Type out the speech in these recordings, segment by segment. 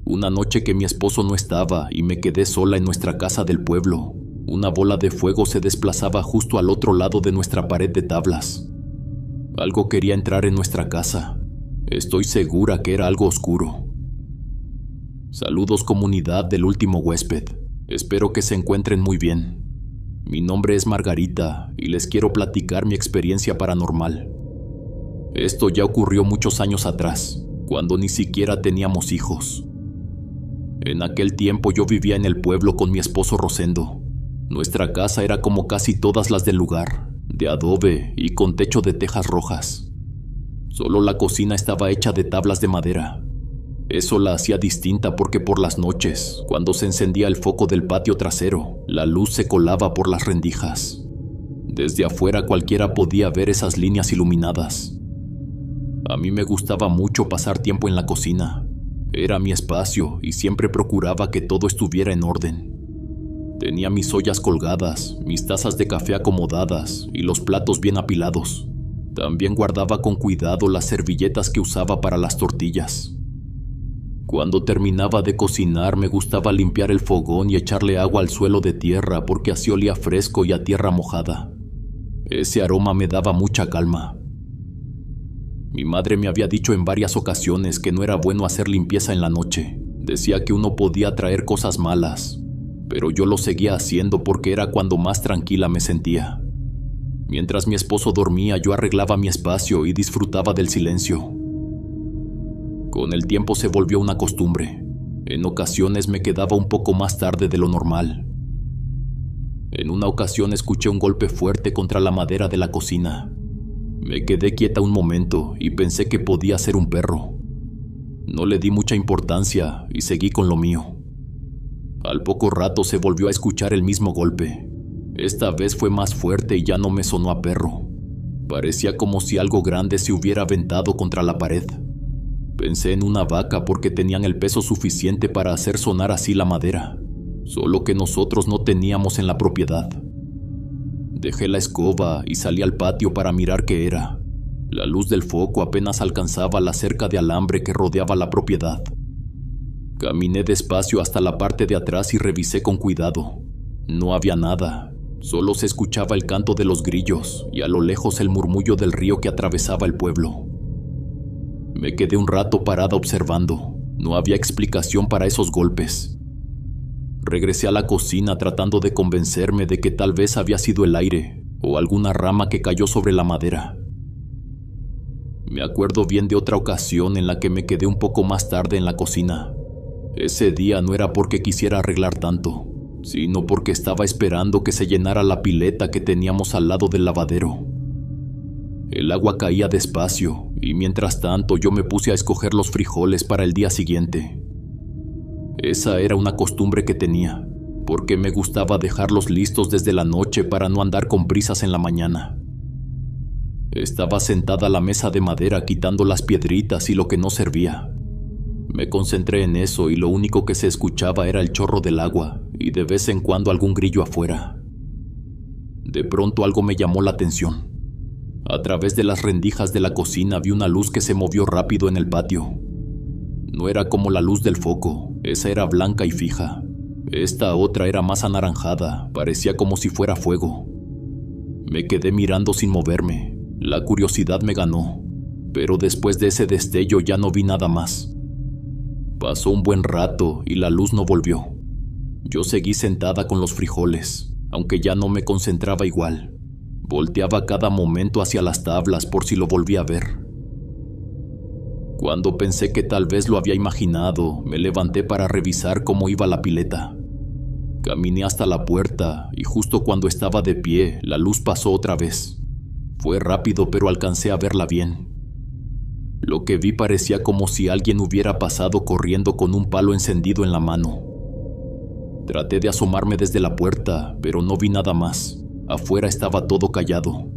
Una noche que mi esposo no estaba y me quedé sola en nuestra casa del pueblo, una bola de fuego se desplazaba justo al otro lado de nuestra pared de tablas. Algo quería entrar en nuestra casa. Estoy segura que era algo oscuro. Saludos, comunidad del último huésped. Espero que se encuentren muy bien. Mi nombre es Margarita y les quiero platicar mi experiencia paranormal. Esto ya ocurrió muchos años atrás, cuando ni siquiera teníamos hijos. En aquel tiempo yo vivía en el pueblo con mi esposo Rosendo. Nuestra casa era como casi todas las del lugar, de adobe y con techo de tejas rojas. Solo la cocina estaba hecha de tablas de madera. Eso la hacía distinta porque por las noches, cuando se encendía el foco del patio trasero, la luz se colaba por las rendijas. Desde afuera cualquiera podía ver esas líneas iluminadas. A mí me gustaba mucho pasar tiempo en la cocina. Era mi espacio y siempre procuraba que todo estuviera en orden. Tenía mis ollas colgadas, mis tazas de café acomodadas y los platos bien apilados. También guardaba con cuidado las servilletas que usaba para las tortillas. Cuando terminaba de cocinar me gustaba limpiar el fogón y echarle agua al suelo de tierra porque así olía fresco y a tierra mojada. Ese aroma me daba mucha calma. Mi madre me había dicho en varias ocasiones que no era bueno hacer limpieza en la noche. Decía que uno podía traer cosas malas, pero yo lo seguía haciendo porque era cuando más tranquila me sentía. Mientras mi esposo dormía, yo arreglaba mi espacio y disfrutaba del silencio. Con el tiempo se volvió una costumbre. En ocasiones me quedaba un poco más tarde de lo normal. En una ocasión escuché un golpe fuerte contra la madera de la cocina. Me quedé quieta un momento y pensé que podía ser un perro. No le di mucha importancia y seguí con lo mío. Al poco rato se volvió a escuchar el mismo golpe. Esta vez fue más fuerte y ya no me sonó a perro. Parecía como si algo grande se hubiera aventado contra la pared. Pensé en una vaca porque tenían el peso suficiente para hacer sonar así la madera, solo que nosotros no teníamos en la propiedad. Dejé la escoba y salí al patio para mirar qué era. La luz del foco apenas alcanzaba la cerca de alambre que rodeaba la propiedad. Caminé despacio hasta la parte de atrás y revisé con cuidado. No había nada, solo se escuchaba el canto de los grillos y a lo lejos el murmullo del río que atravesaba el pueblo. Me quedé un rato parada observando. No había explicación para esos golpes. Regresé a la cocina tratando de convencerme de que tal vez había sido el aire o alguna rama que cayó sobre la madera. Me acuerdo bien de otra ocasión en la que me quedé un poco más tarde en la cocina. Ese día no era porque quisiera arreglar tanto, sino porque estaba esperando que se llenara la pileta que teníamos al lado del lavadero. El agua caía despacio y mientras tanto yo me puse a escoger los frijoles para el día siguiente. Esa era una costumbre que tenía, porque me gustaba dejarlos listos desde la noche para no andar con prisas en la mañana. Estaba sentada a la mesa de madera quitando las piedritas y lo que no servía. Me concentré en eso y lo único que se escuchaba era el chorro del agua y de vez en cuando algún grillo afuera. De pronto algo me llamó la atención. A través de las rendijas de la cocina vi una luz que se movió rápido en el patio. No era como la luz del foco, esa era blanca y fija. Esta otra era más anaranjada, parecía como si fuera fuego. Me quedé mirando sin moverme, la curiosidad me ganó, pero después de ese destello ya no vi nada más. Pasó un buen rato y la luz no volvió. Yo seguí sentada con los frijoles, aunque ya no me concentraba igual. Volteaba cada momento hacia las tablas por si lo volvía a ver. Cuando pensé que tal vez lo había imaginado, me levanté para revisar cómo iba la pileta. Caminé hasta la puerta y justo cuando estaba de pie, la luz pasó otra vez. Fue rápido, pero alcancé a verla bien. Lo que vi parecía como si alguien hubiera pasado corriendo con un palo encendido en la mano. Traté de asomarme desde la puerta, pero no vi nada más. Afuera estaba todo callado.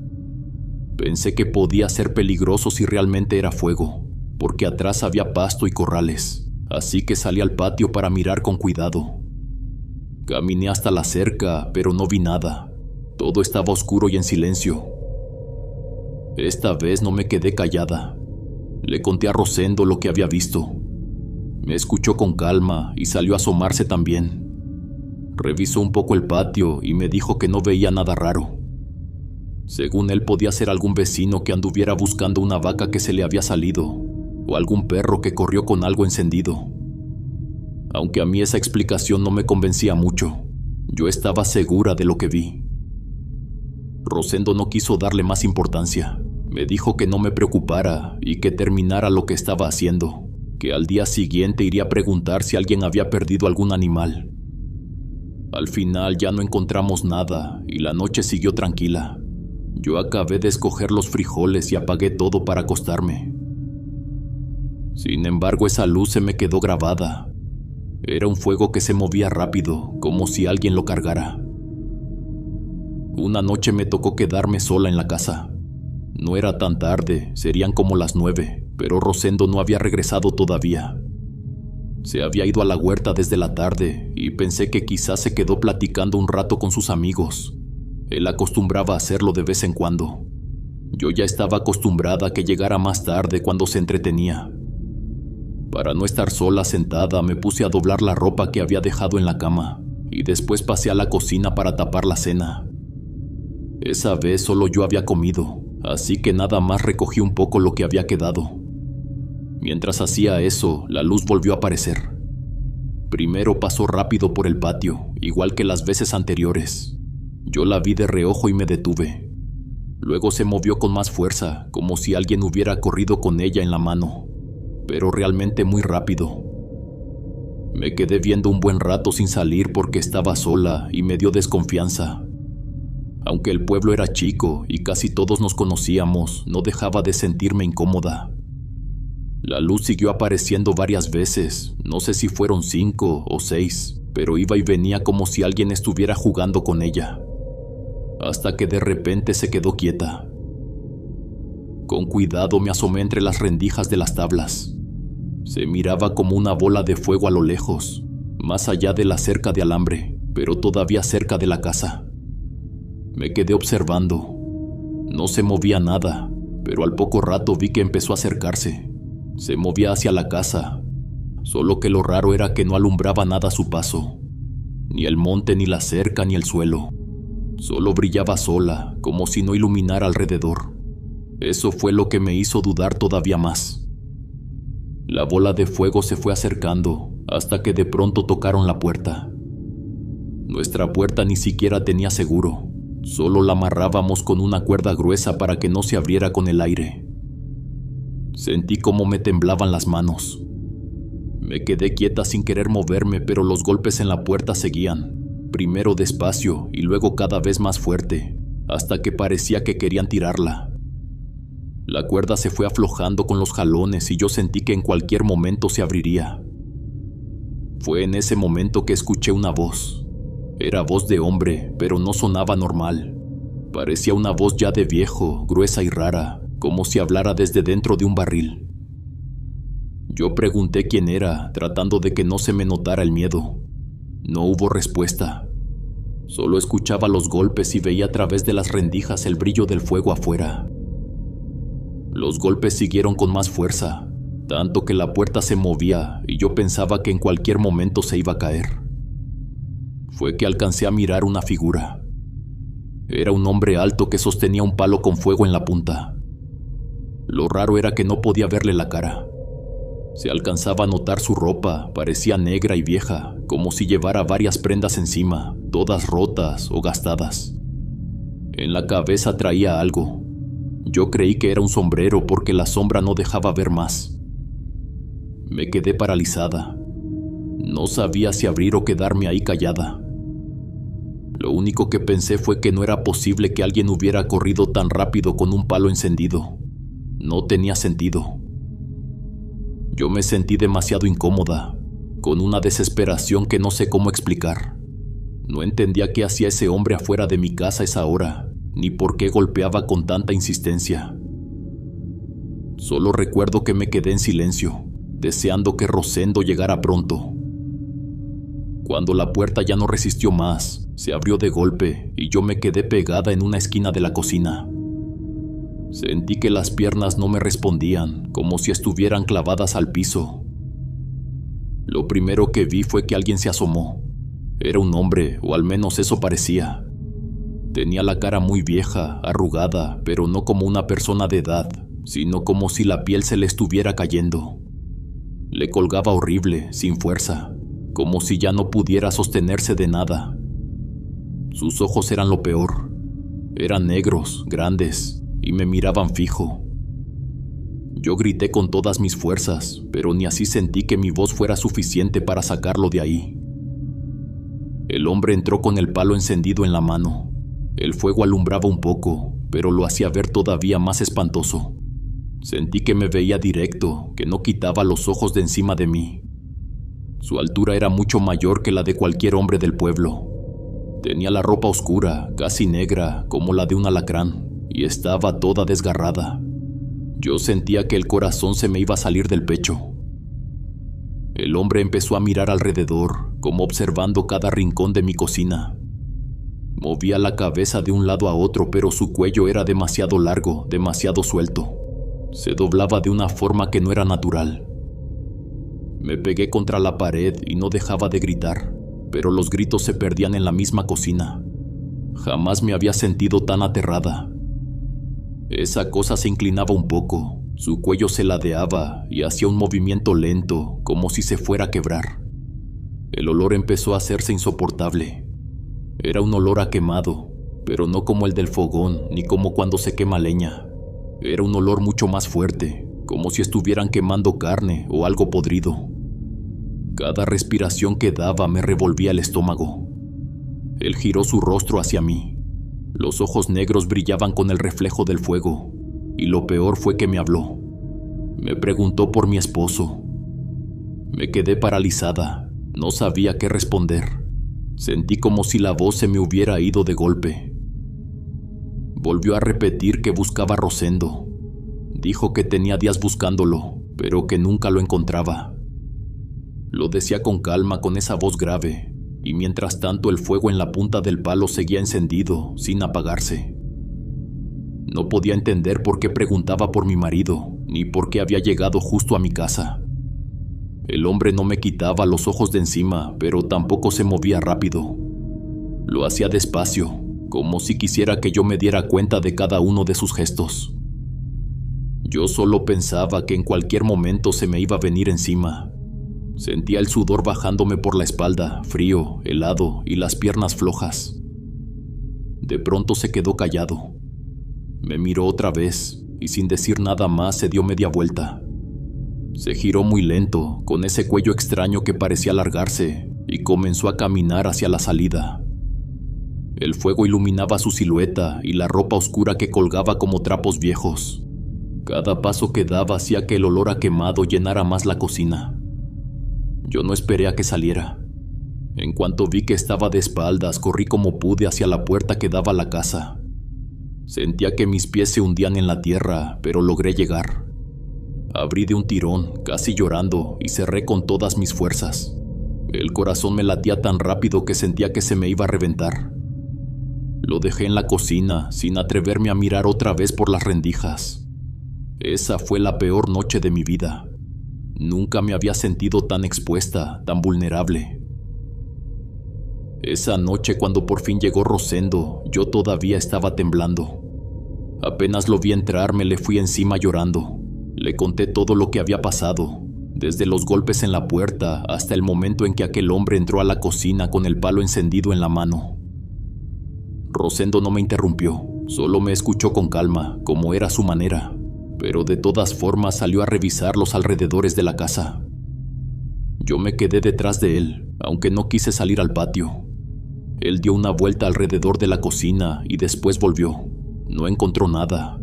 Pensé que podía ser peligroso si realmente era fuego, porque atrás había pasto y corrales, así que salí al patio para mirar con cuidado. Caminé hasta la cerca, pero no vi nada. Todo estaba oscuro y en silencio. Esta vez no me quedé callada. Le conté a Rosendo lo que había visto. Me escuchó con calma y salió a asomarse también. Revisó un poco el patio y me dijo que no veía nada raro. Según él, podía ser algún vecino que anduviera buscando una vaca que se le había salido, o algún perro que corrió con algo encendido. Aunque a mí esa explicación no me convencía mucho, yo estaba segura de lo que vi. Rosendo no quiso darle más importancia. Me dijo que no me preocupara y que terminara lo que estaba haciendo, que al día siguiente iría a preguntar si alguien había perdido algún animal. Al final ya no encontramos nada y la noche siguió tranquila. Yo acabé de escoger los frijoles y apagué todo para acostarme. Sin embargo, esa luz se me quedó grabada. Era un fuego que se movía rápido, como si alguien lo cargara. Una noche me tocó quedarme sola en la casa. No era tan tarde, serían como las 9, pero Rosendo no había regresado todavía. Se había ido a la huerta desde la tarde y pensé que quizás se quedó platicando un rato con sus amigos. Él acostumbraba a hacerlo de vez en cuando. Yo ya estaba acostumbrada a que llegara más tarde cuando se entretenía. Para no estar sola sentada, me puse a doblar la ropa que había dejado en la cama y después pasé a la cocina para tapar la cena. Esa vez solo yo había comido, así que nada más recogí un poco lo que había quedado. Mientras hacía eso, la luz volvió a aparecer. Primero pasó rápido por el patio, igual que las veces anteriores. Yo la vi de reojo y me detuve. Luego se movió con más fuerza, como si alguien hubiera corrido con ella en la mano, pero realmente muy rápido. Me quedé viendo un buen rato sin salir porque estaba sola y me dio desconfianza. Aunque el pueblo era chico y casi todos nos conocíamos, no dejaba de sentirme incómoda. La luz siguió apareciendo varias veces, no sé si fueron 5 o 6, pero iba y venía como si alguien estuviera jugando con ella, hasta que de repente se quedó quieta. Con cuidado me asomé entre las rendijas de las tablas. Se miraba como una bola de fuego a lo lejos, más allá de la cerca de alambre, pero todavía cerca de la casa. Me quedé observando. No se movía nada, pero al poco rato vi que empezó a acercarse. Se movía hacia la casa, solo que lo raro era que no alumbraba nada a su paso. Ni el monte, ni la cerca, ni el suelo. Solo brillaba sola, como si no iluminara alrededor. Eso fue lo que me hizo dudar todavía más. La bola de fuego se fue acercando, hasta que de pronto tocaron la puerta. Nuestra puerta ni siquiera tenía seguro. Solo la amarrábamos con una cuerda gruesa para que no se abriera con el aire. Sentí cómo me temblaban las manos. Me quedé quieta sin querer moverme, pero los golpes en la puerta seguían, primero despacio y luego cada vez más fuerte, hasta que parecía que querían tirarla. La cuerda se fue aflojando con los jalones y yo sentí que en cualquier momento se abriría. Fue en ese momento que escuché una voz. Era voz de hombre, pero no sonaba normal. Parecía una voz ya de viejo, gruesa y rara, como si hablara desde dentro de un barril. Yo pregunté quién era, tratando de que no se me notara el miedo. No hubo respuesta. Solo escuchaba los golpes y veía a través de las rendijas el brillo del fuego afuera. Los golpes siguieron con más fuerza, tanto que la puerta se movía y yo pensaba que en cualquier momento se iba a caer. Fue que alcancé a mirar una figura. Era un hombre alto que sostenía un palo con fuego en la punta. Lo raro era que no podía verle la cara. Se alcanzaba a notar su ropa, parecía negra y vieja, como si llevara varias prendas encima, todas rotas o gastadas. En la cabeza traía algo. Yo creí que era un sombrero porque la sombra no dejaba ver más. Me quedé paralizada. No sabía si abrir o quedarme ahí callada. Lo único que pensé fue que no era posible que alguien hubiera corrido tan rápido con un palo encendido. No tenía sentido. Yo me sentí demasiado incómoda, con una desesperación que no sé cómo explicar. No entendía qué hacía ese hombre afuera de mi casa a esa hora, ni por qué golpeaba con tanta insistencia. Solo recuerdo que me quedé en silencio, deseando que Rosendo llegara pronto. Cuando la puerta ya no resistió más, se abrió de golpe y yo me quedé pegada en una esquina de la cocina. Sentí que las piernas no me respondían, como si estuvieran clavadas al piso. Lo primero que vi fue que alguien se asomó. Era un hombre, o al menos eso parecía. Tenía la cara muy vieja, arrugada, pero no como una persona de edad, sino como si la piel se le estuviera cayendo. Le colgaba horrible, sin fuerza, como si ya no pudiera sostenerse de nada. Sus ojos eran lo peor. Eran negros, grandes, y me miraban fijo. Yo grité con todas mis fuerzas, pero ni así sentí que mi voz fuera suficiente para sacarlo de ahí. El hombre entró con el palo encendido en la mano. El fuego alumbraba un poco, pero lo hacía ver todavía más espantoso. Sentí que me veía directo, que no quitaba los ojos de encima de mí. Su altura era mucho mayor que la de cualquier hombre del pueblo. Tenía la ropa oscura, casi negra, como la de un alacrán, y estaba toda desgarrada. Yo sentía que el corazón se me iba a salir del pecho. El hombre empezó a mirar alrededor, como observando cada rincón de mi cocina. Movía la cabeza de un lado a otro, pero su cuello era demasiado largo, demasiado suelto. Se doblaba de una forma que no era natural. Me pegué contra la pared y no dejaba de gritar, pero los gritos se perdían en la misma cocina. Jamás me había sentido tan aterrada. Esa cosa se inclinaba un poco, su cuello se ladeaba y hacía un movimiento lento, como si se fuera a quebrar. El olor empezó a hacerse insoportable. Era un olor a quemado, pero no como el del fogón ni como cuando se quema leña. Era un olor mucho más fuerte, como si estuvieran quemando carne o algo podrido. Cada respiración que daba me revolvía el estómago. Él giró su rostro hacia mí. Los ojos negros brillaban con el reflejo del fuego, y lo peor fue que me habló. Me preguntó por mi esposo. Me quedé paralizada, no sabía qué responder. Sentí como si la voz se me hubiera ido de golpe. Volvió a repetir que buscaba a Rosendo. Dijo que tenía días buscándolo, pero que nunca lo encontraba. Lo decía con calma, con esa voz grave, y mientras tanto el fuego en la punta del palo seguía encendido, sin apagarse. No podía entender por qué preguntaba por mi marido, ni por qué había llegado justo a mi casa. El hombre no me quitaba los ojos de encima, pero tampoco se movía rápido. Lo hacía despacio, como si quisiera que yo me diera cuenta de cada uno de sus gestos. Yo solo pensaba que en cualquier momento se me iba a venir encima. Sentía el sudor bajándome por la espalda, frío, helado y las piernas flojas. De pronto se quedó callado. Me miró otra vez y sin decir nada más se dio media vuelta. Se giró muy lento, con ese cuello extraño que parecía alargarse, y comenzó a caminar hacia la salida. El fuego iluminaba su silueta y la ropa oscura que colgaba como trapos viejos. Cada paso que daba hacía que el olor a quemado llenara más la cocina. Yo no esperé a que saliera. En cuanto vi que estaba de espaldas, corrí como pude hacia la puerta que daba a la casa. Sentía que mis pies se hundían en la tierra, pero logré llegar. Abrí de un tirón, casi llorando, y cerré con todas mis fuerzas. El corazón me latía tan rápido que sentía que se me iba a reventar. Lo dejé en la cocina, sin atreverme a mirar otra vez por las rendijas. Esa fue la peor noche de mi vida. Nunca me había sentido tan expuesta, tan vulnerable. Esa noche, cuando por fin llegó Rosendo, yo todavía estaba temblando. Apenas lo vi entrar, me le fui encima llorando. Le conté todo lo que había pasado, desde los golpes en la puerta hasta el momento en que aquel hombre entró a la cocina con el palo encendido en la mano. Rosendo no me interrumpió, solo me escuchó con calma, como era su manera, pero de todas formas salió a revisar los alrededores de la casa. Yo me quedé detrás de él, aunque no quise salir al patio. Él dio una vuelta alrededor de la cocina y después volvió. No encontró nada.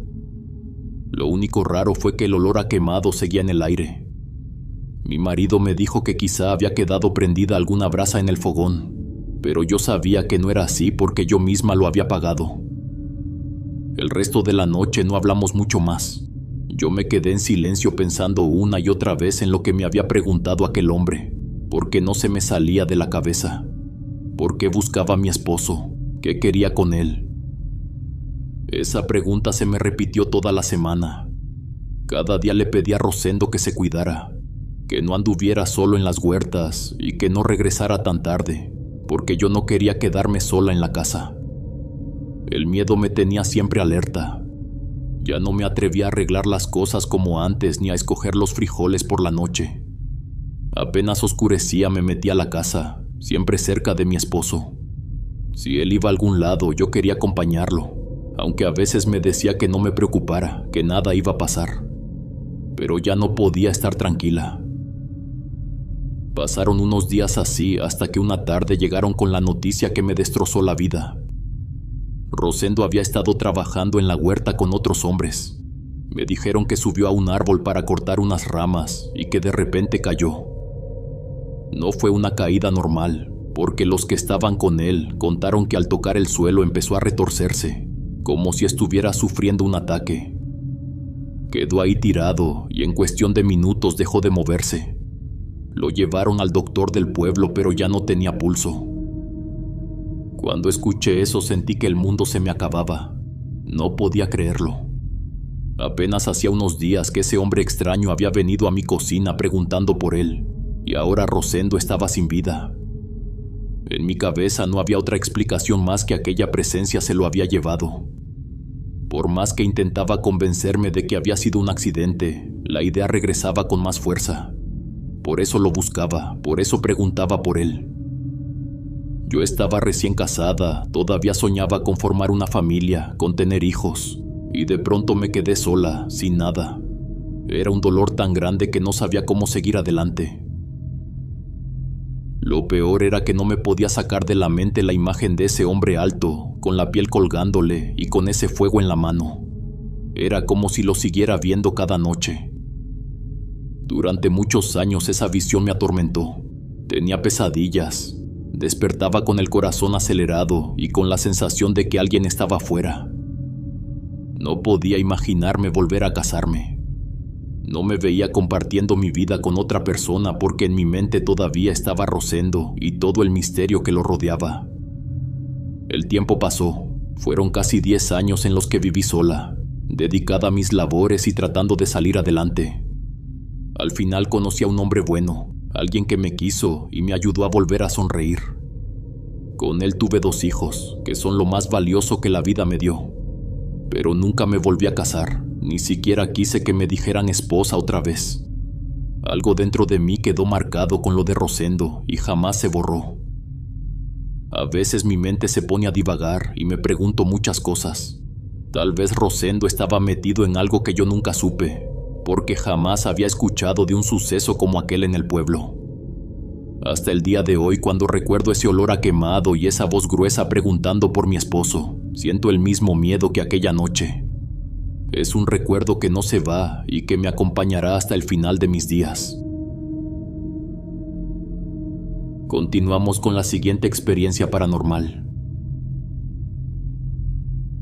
Lo único raro fue que el olor a quemado seguía en el aire. Mi marido me dijo que quizá había quedado prendida alguna brasa en el fogón, pero yo sabía que no era así porque yo misma lo había apagado. El resto de la noche no hablamos mucho más. Yo me quedé en silencio pensando una y otra vez en lo que me había preguntado aquel hombre, porque no se me salía de la cabeza. ¿Por qué buscaba a mi esposo? ¿Qué quería con él? Esa pregunta se me repitió toda la semana. Cada día le pedí a Rosendo que se cuidara. que no anduviera solo en las huertas y que no regresara tan tarde, porque yo no quería quedarme sola en la casa. El miedo me tenía siempre alerta. Ya no me atrevía a arreglar las cosas como antes ni a escoger los frijoles por la noche. Apenas oscurecía me metía a la casa, siempre cerca de mi esposo. Si él iba a algún lado, yo quería acompañarlo, aunque a veces me decía que no me preocupara, que nada iba a pasar. Pero ya no podía estar tranquila. Pasaron unos días así hasta que una tarde llegaron con la noticia que me destrozó la vida. Rosendo había estado trabajando en la huerta con otros hombres. Me dijeron que subió a un árbol para cortar unas ramas y que de repente cayó. No fue una caída normal, porque los que estaban con él contaron que al tocar el suelo empezó a retorcerse, como si estuviera sufriendo un ataque. Quedó ahí tirado y en cuestión de minutos dejó de moverse. Lo llevaron al doctor del pueblo, pero ya no tenía pulso. Cuando escuché eso sentí que el mundo se me acababa. No podía creerlo. Apenas hacía unos días que ese hombre extraño había venido a mi cocina preguntando por él, y ahora Rosendo estaba sin vida. En mi cabeza no había otra explicación más que aquella presencia se lo había llevado. Por más que intentaba convencerme de que había sido un accidente, la idea regresaba con más fuerza. Por eso lo buscaba, por eso preguntaba por él. Yo estaba recién casada, todavía soñaba con formar una familia, con tener hijos, y de pronto me quedé sola, sin nada. Era un dolor tan grande que no sabía cómo seguir adelante. Lo peor era que no me podía sacar de la mente la imagen de ese hombre alto, con la piel colgándole y con ese fuego en la mano. Era como si lo siguiera viendo cada noche. Durante muchos años esa visión me atormentó. Tenía pesadillas. Despertaba con el corazón acelerado y con la sensación de que alguien estaba afuera. No podía imaginarme volver a casarme. No me veía compartiendo mi vida con otra persona porque en mi mente todavía estaba Rosendo y todo el misterio que lo rodeaba. El tiempo pasó. Fueron casi 10 años en los que viví sola, dedicada a mis labores y tratando de salir adelante. Al final conocí a un hombre bueno, alguien que me quiso y me ayudó a volver a sonreír. Con él tuve 2 hijos, que son lo más valioso que la vida me dio. Pero nunca me volví a casar, ni siquiera quise que me dijeran esposa otra vez. Algo dentro de mí quedó marcado con lo de Rosendo y jamás se borró. A veces mi mente se pone a divagar y me pregunto muchas cosas. Tal vez Rosendo estaba metido en algo que yo nunca supe, porque jamás había escuchado de un suceso como aquel en el pueblo. Hasta el día de hoy, cuando recuerdo ese olor a quemado y esa voz gruesa preguntando por mi esposo, siento el mismo miedo que aquella noche. Es un recuerdo que no se va y que me acompañará hasta el final de mis días. Continuamos con la siguiente experiencia paranormal.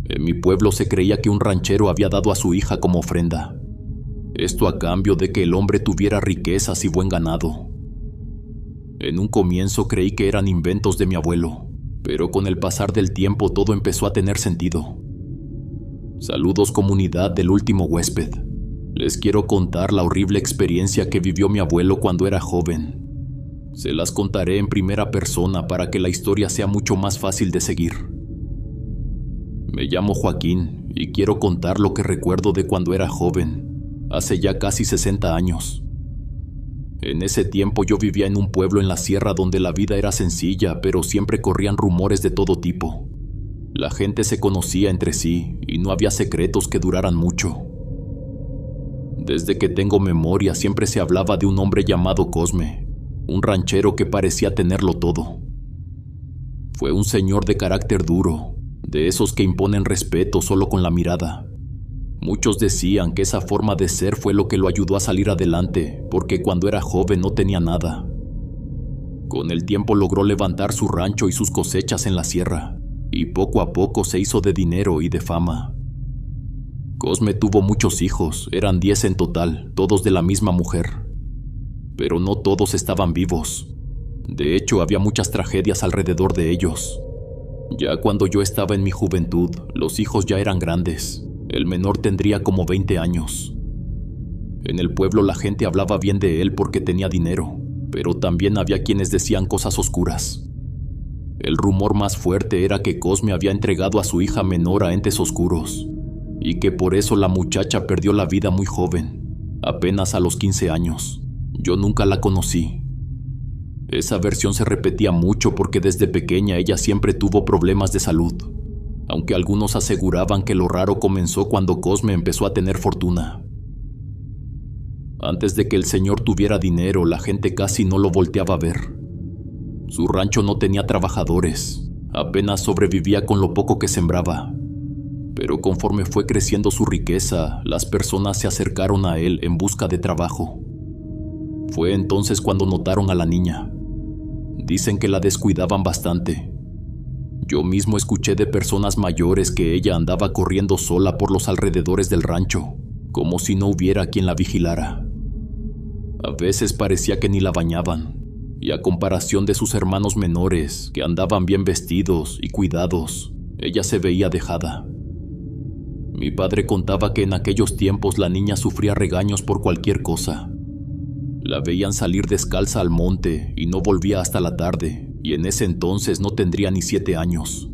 En mi pueblo se creía que un ranchero había dado a su hija como ofrenda. Esto a cambio de que el hombre tuviera riquezas y buen ganado. En un comienzo creí que eran inventos de mi abuelo, pero con el pasar del tiempo todo empezó a tener sentido. Saludos comunidad del último huésped. Les quiero contar la horrible experiencia que vivió mi abuelo cuando era joven. Se las contaré en primera persona para que la historia sea mucho más fácil de seguir. Me llamo Joaquín y quiero contar lo que recuerdo de cuando era joven, hace ya casi 60 años. En ese tiempo yo vivía en un pueblo en la sierra donde la vida era sencilla, pero siempre corrían rumores de todo tipo. La gente se conocía entre sí y no había secretos que duraran mucho. Desde que tengo memoria siempre se hablaba de un hombre llamado Cosme, un ranchero que parecía tenerlo todo. Fue un señor de carácter duro, de esos que imponen respeto solo con la mirada. Muchos decían que esa forma de ser fue lo que lo ayudó a salir adelante, porque cuando era joven no tenía nada. Con el tiempo logró levantar su rancho y sus cosechas en la sierra, y poco a poco se hizo de dinero y de fama. Cosme tuvo muchos hijos, eran 10 en total, todos de la misma mujer. Pero no todos estaban vivos. De hecho, había muchas tragedias alrededor de ellos. Ya cuando yo estaba en mi juventud, los hijos ya eran grandes. El menor tendría como 20 años. En el pueblo la gente hablaba bien de él porque tenía dinero, pero también había quienes decían cosas oscuras. El rumor más fuerte era que Cosme había entregado a su hija menor a entes oscuros, y que por eso la muchacha perdió la vida muy joven, apenas a los 15 años. Yo nunca la conocí. Esa versión se repetía mucho porque desde pequeña ella siempre tuvo problemas de salud, aunque algunos aseguraban que lo raro comenzó cuando Cosme empezó a tener fortuna. Antes de que el señor tuviera dinero, la gente casi no lo volteaba a ver. Su rancho no tenía trabajadores, apenas sobrevivía con lo poco que sembraba. Pero conforme fue creciendo su riqueza, las personas se acercaron a él en busca de trabajo. Fue entonces cuando notaron a la niña. Dicen que la descuidaban bastante. Yo mismo escuché de personas mayores que ella andaba corriendo sola por los alrededores del rancho, como si no hubiera quien la vigilara. A veces parecía que ni la bañaban, y a comparación de sus hermanos menores, que andaban bien vestidos y cuidados, ella se veía dejada. Mi padre contaba que en aquellos tiempos la niña sufría regaños por cualquier cosa. La veían salir descalza al monte y no volvía hasta la tarde, y en ese entonces no tendría ni 7 años.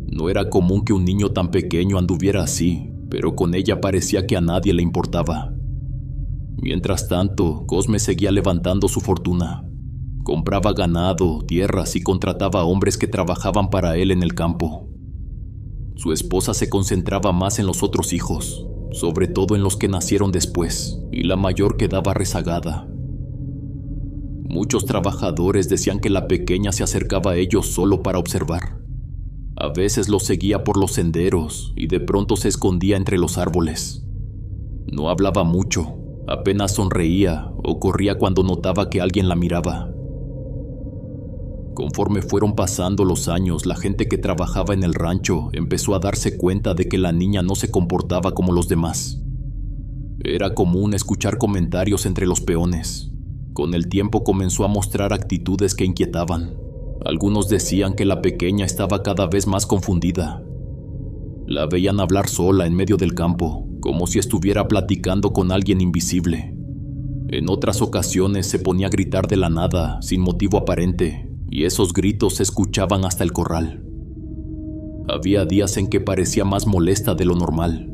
No era común que un niño tan pequeño anduviera así, pero con ella parecía que a nadie le importaba. Mientras tanto, Cosme seguía levantando su fortuna. Compraba ganado, tierras y contrataba a hombres que trabajaban para él en el campo. Su esposa se concentraba más en los otros hijos, sobre todo en los que nacieron después, y la mayor quedaba rezagada. Muchos trabajadores decían que la pequeña se acercaba a ellos solo para observar. A veces los seguía por los senderos y de pronto se escondía entre los árboles. No hablaba mucho, apenas sonreía o corría cuando notaba que alguien la miraba. Conforme fueron pasando los años, la gente que trabajaba en el rancho empezó a darse cuenta de que la niña no se comportaba como los demás. Era común escuchar comentarios entre los peones. Con el tiempo comenzó a mostrar actitudes que inquietaban. Algunos decían que la pequeña estaba cada vez más confundida. La veían hablar sola en medio del campo, como si estuviera platicando con alguien invisible. En otras ocasiones se ponía a gritar de la nada, sin motivo aparente, y esos gritos se escuchaban hasta el corral. Había días en que parecía más molesta de lo normal.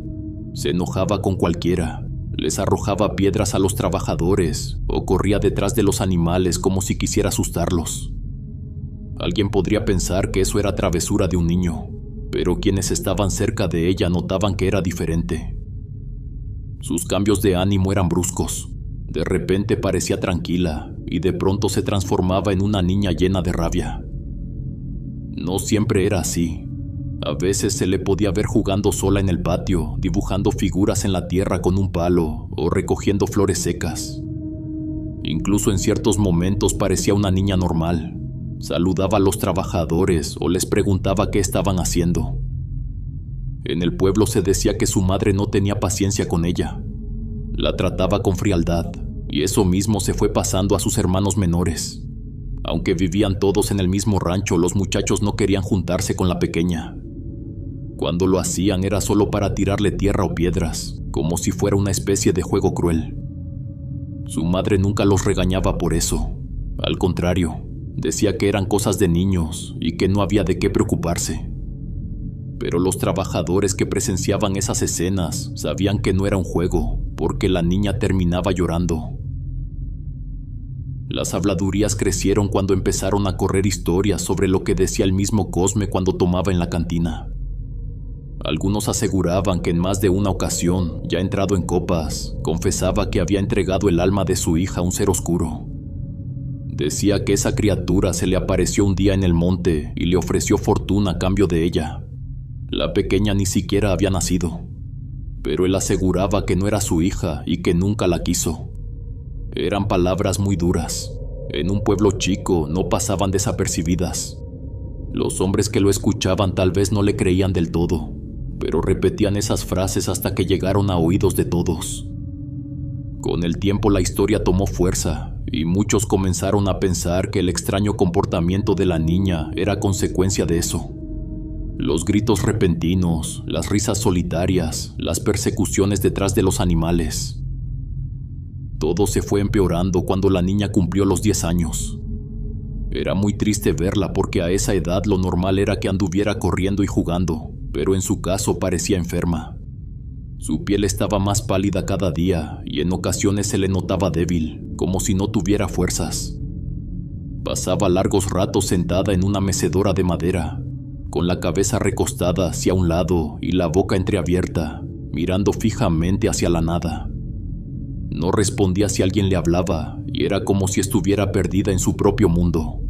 Se enojaba con cualquiera, les arrojaba piedras a los trabajadores o corría detrás de los animales como si quisiera asustarlos. Alguien podría pensar que eso era travesura de un niño, pero quienes estaban cerca de ella notaban que era diferente. Sus cambios de ánimo eran bruscos. De repente parecía tranquila y de pronto se transformaba en una niña llena de rabia. No siempre era así. A veces se le podía ver jugando sola en el patio, dibujando figuras en la tierra con un palo o recogiendo flores secas. Incluso en ciertos momentos parecía una niña normal. Saludaba a los trabajadores o les preguntaba qué estaban haciendo. En el pueblo se decía que su madre no tenía paciencia con ella. La trataba con frialdad, y eso mismo se fue pasando a sus hermanos menores. Aunque vivían todos en el mismo rancho, los muchachos no querían juntarse con la pequeña. Cuando lo hacían era solo para tirarle tierra o piedras, como si fuera una especie de juego cruel. Su madre nunca los regañaba por eso. Al contrario, decía que eran cosas de niños y que no había de qué preocuparse. Pero los trabajadores que presenciaban esas escenas sabían que no era un juego, porque la niña terminaba llorando. Las habladurías crecieron cuando empezaron a correr historias sobre lo que decía el mismo Cosme cuando tomaba en la cantina. Algunos aseguraban que en más de una ocasión, ya entrado en copas, confesaba que había entregado el alma de su hija a un ser oscuro. Decía que esa criatura se le apareció un día en el monte y le ofreció fortuna a cambio de ella. La pequeña ni siquiera había nacido, pero él aseguraba que no era su hija y que nunca la quiso. Eran palabras muy duras. En un pueblo chico no pasaban desapercibidas. Los hombres que lo escuchaban tal vez no le creían del todo, pero repetían esas frases hasta que llegaron a oídos de todos. Con el tiempo la historia tomó fuerza y muchos comenzaron a pensar que el extraño comportamiento de la niña era consecuencia de eso. Los gritos repentinos, las risas solitarias, las persecuciones detrás de los animales. Todo se fue empeorando cuando la niña cumplió los 10 años. Era muy triste verla porque a esa edad lo normal era que anduviera corriendo y jugando, pero en su caso parecía enferma. Su piel estaba más pálida cada día y en ocasiones se le notaba débil, como si no tuviera fuerzas. Pasaba largos ratos sentada en una mecedora de madera, con la cabeza recostada hacia un lado y la boca entreabierta, mirando fijamente hacia la nada. No respondía si alguien le hablaba y era como si estuviera perdida en su propio mundo.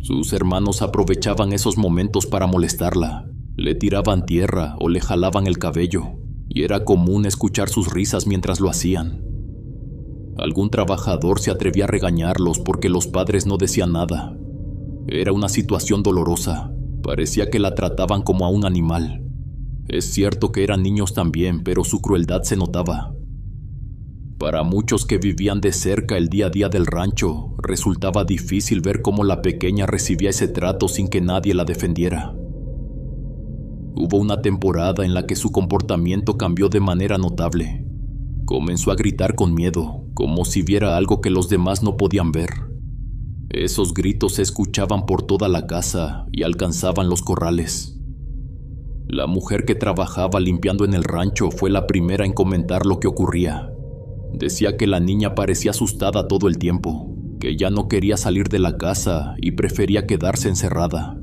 Sus hermanos aprovechaban esos momentos para molestarla, le tiraban tierra o le jalaban el cabello, y era común escuchar sus risas mientras lo hacían. Algún trabajador se atrevía a regañarlos porque los padres no decían nada. Era una situación dolorosa, parecía que la trataban como a un animal. Es cierto que eran niños también, pero su crueldad se notaba. Para muchos que vivían de cerca el día a día del rancho, resultaba difícil ver cómo la pequeña recibía ese trato sin que nadie la defendiera. Hubo una temporada en la que su comportamiento cambió de manera notable. Comenzó a gritar con miedo, como si viera algo que los demás no podían ver. Esos gritos se escuchaban por toda la casa y alcanzaban los corrales. La mujer que trabajaba limpiando en el rancho fue la primera en comentar lo que ocurría. Decía que la niña parecía asustada todo el tiempo, que ya no quería salir de la casa y prefería quedarse encerrada.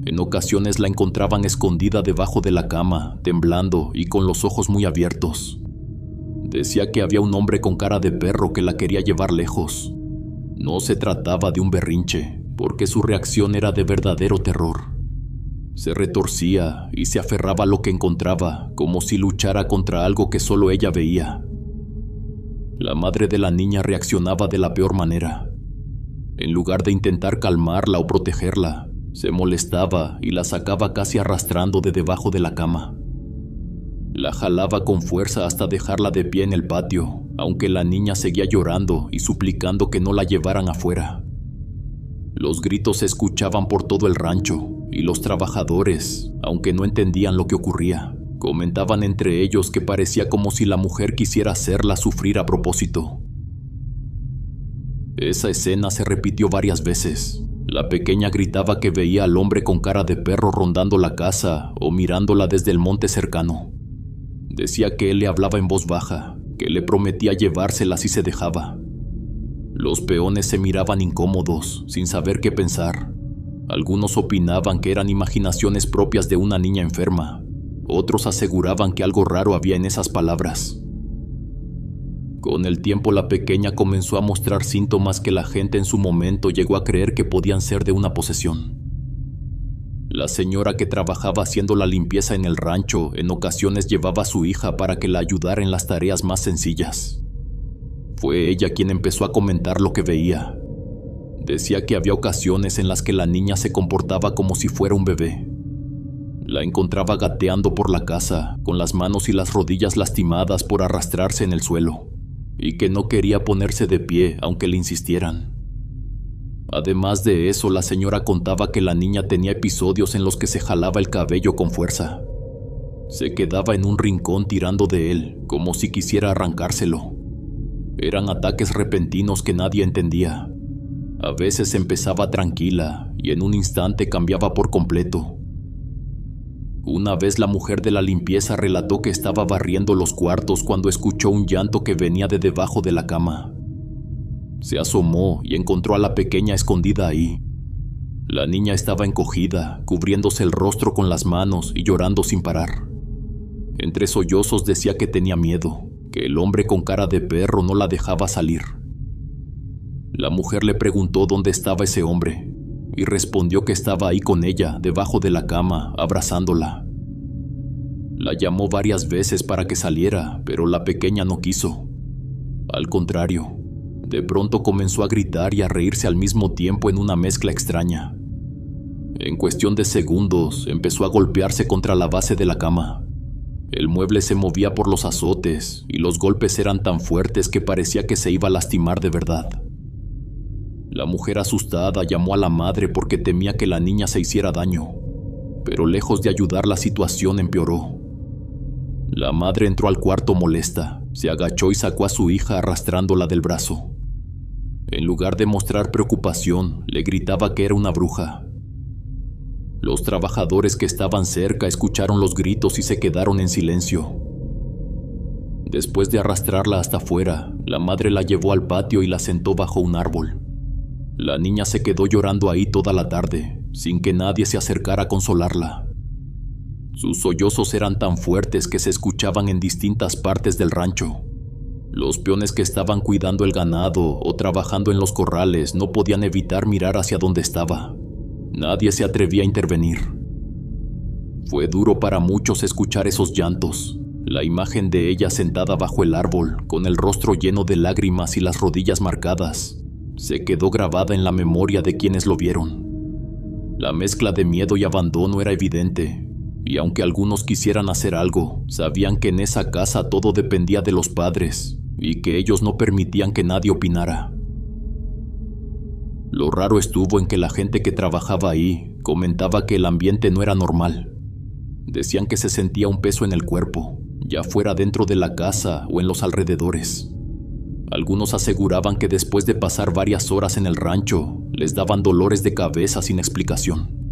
En ocasiones la encontraban escondida debajo de la cama, temblando y con los ojos muy abiertos. Decía que había un hombre con cara de perro que la quería llevar lejos. No se trataba de un berrinche, porque su reacción era de verdadero terror. Se retorcía y se aferraba a lo que encontraba, como si luchara contra algo que solo ella veía. La madre de la niña reaccionaba de la peor manera. En lugar de intentar calmarla o protegerla, se molestaba y la sacaba casi arrastrando de debajo de la cama. La jalaba con fuerza hasta dejarla de pie en el patio, aunque la niña seguía llorando y suplicando que no la llevaran afuera. Los gritos se escuchaban por todo el rancho y los trabajadores, aunque no entendían lo que ocurría, comentaban entre ellos que parecía como si la mujer quisiera hacerla sufrir a propósito. Esa escena se repitió varias veces. La pequeña gritaba que veía al hombre con cara de perro rondando la casa o mirándola desde el monte cercano. Decía que él le hablaba en voz baja, que le prometía llevársela si se dejaba. Los peones se miraban incómodos, sin saber qué pensar. Algunos opinaban que eran imaginaciones propias de una niña enferma. Otros aseguraban que algo raro había en esas palabras. Con el tiempo la pequeña comenzó a mostrar síntomas que la gente en su momento llegó a creer que podían ser de una posesión. La señora que trabajaba haciendo la limpieza en el rancho en ocasiones llevaba a su hija para que la ayudara en las tareas más sencillas. Fue ella quien empezó a comentar lo que veía. Decía que había ocasiones en las que la niña se comportaba como si fuera un bebé. La encontraba gateando por la casa, con las manos y las rodillas lastimadas por arrastrarse en el suelo, y que no quería ponerse de pie aunque le insistieran. Además de eso, la señora contaba que la niña tenía episodios en los que se jalaba el cabello con fuerza. Se quedaba en un rincón tirando de él, como si quisiera arrancárselo. Eran ataques repentinos que nadie entendía. A veces empezaba tranquila y en un instante cambiaba por completo. Una vez la mujer de la limpieza relató que estaba barriendo los cuartos cuando escuchó un llanto que venía de debajo de la cama. Se asomó y encontró a la pequeña escondida ahí. La niña estaba encogida, cubriéndose el rostro con las manos y llorando sin parar. Entre sollozos decía que tenía miedo, que el hombre con cara de perro no la dejaba salir. La mujer le preguntó dónde estaba ese hombre y respondió que estaba ahí con ella, debajo de la cama, abrazándola. La llamó varias veces para que saliera, pero la pequeña no quiso. Al contrario, de pronto comenzó a gritar y a reírse al mismo tiempo en una mezcla extraña. En cuestión de segundos, empezó a golpearse contra la base de la cama. El mueble se movía por los azotes y los golpes eran tan fuertes que parecía que se iba a lastimar de verdad. La mujer asustada llamó a la madre porque temía que la niña se hiciera daño, pero lejos de ayudar la situación empeoró. La madre entró al cuarto molesta Se agachó y sacó a su hija arrastrándola del brazo. En lugar de mostrar preocupación, le gritaba que era una bruja. Los trabajadores que estaban cerca escucharon los gritos y se quedaron en silencio. Después de arrastrarla hasta afuera, la madre la llevó al patio y la sentó bajo un árbol. La niña se quedó llorando ahí toda la tarde, sin que nadie se acercara a consolarla. Sus sollozos eran tan fuertes que se escuchaban en distintas partes del rancho. Los peones que estaban cuidando el ganado o trabajando en los corrales no podían evitar mirar hacia donde estaba. Nadie se atrevía a intervenir. Fue duro para muchos escuchar esos llantos. La imagen de ella sentada bajo el árbol, con el rostro lleno de lágrimas y las rodillas marcadas, se quedó grabada en la memoria de quienes lo vieron. La mezcla de miedo y abandono era evidente, y aunque algunos quisieran hacer algo, sabían que en esa casa todo dependía de los padres, y que ellos no permitían que nadie opinara. Lo raro estuvo en que la gente que trabajaba ahí comentaba que el ambiente no era normal. Decían que se sentía un peso en el cuerpo, ya fuera dentro de la casa o en los alrededores. Algunos aseguraban que después de pasar varias horas en el rancho, les daban dolores de cabeza sin explicación.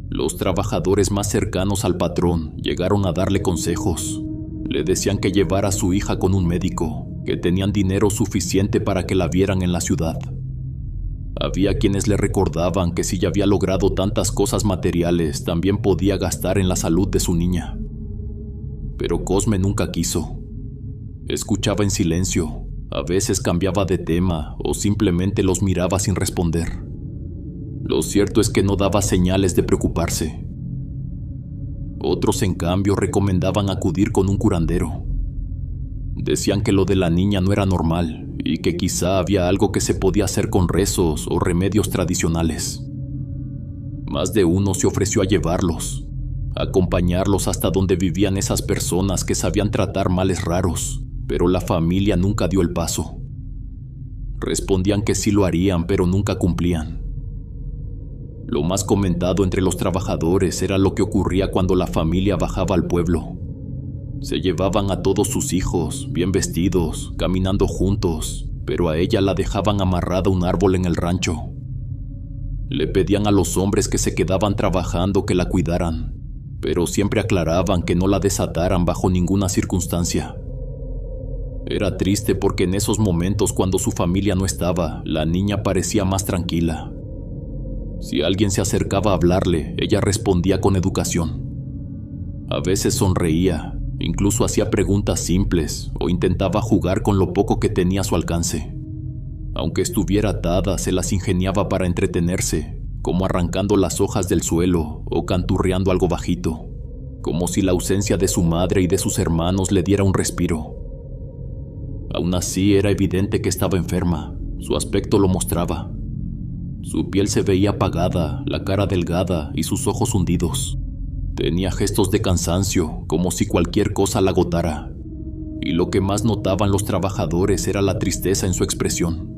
Los trabajadores más cercanos al patrón llegaron a darle consejos. Le decían que llevara a su hija con un médico, que tenían dinero suficiente para que la vieran en la ciudad. Había quienes le recordaban que si ya había logrado tantas cosas materiales, también podía gastar en la salud de su niña. Pero Cosme nunca quiso. Escuchaba en silencio, a veces cambiaba de tema o simplemente los miraba sin responder. Lo cierto es que no daba señales de preocuparse. Otros, en cambio, recomendaban acudir con un curandero. Decían que lo de la niña no era normal y que quizá había algo que se podía hacer con rezos o remedios tradicionales. Más de uno se ofreció a llevarlos, a acompañarlos hasta donde vivían esas personas que sabían tratar males raros, pero la familia nunca dio el paso. Respondían que sí lo harían, pero nunca cumplían. Lo más comentado entre los trabajadores era lo que ocurría cuando la familia bajaba al pueblo. Se llevaban a todos sus hijos, bien vestidos, caminando juntos, pero a ella la dejaban amarrada a un árbol en el rancho. Le pedían a los hombres que se quedaban trabajando que la cuidaran, pero siempre aclaraban que no la desataran bajo ninguna circunstancia. Era triste porque en esos momentos, cuando su familia no estaba, la niña parecía más tranquila. Si alguien se acercaba a hablarle, ella respondía con educación. A veces sonreía, incluso hacía preguntas simples o intentaba jugar con lo poco que tenía a su alcance. Aunque estuviera atada, se las ingeniaba para entretenerse, como arrancando las hojas del suelo o canturreando algo bajito, como si la ausencia de su madre y de sus hermanos le diera un respiro. Aún así, era evidente que estaba enferma, su aspecto lo mostraba. Su piel se veía apagada, la cara delgada y sus ojos hundidos. Tenía gestos de cansancio, como si cualquier cosa la agotara. Y lo que más notaban los trabajadores era la tristeza en su expresión.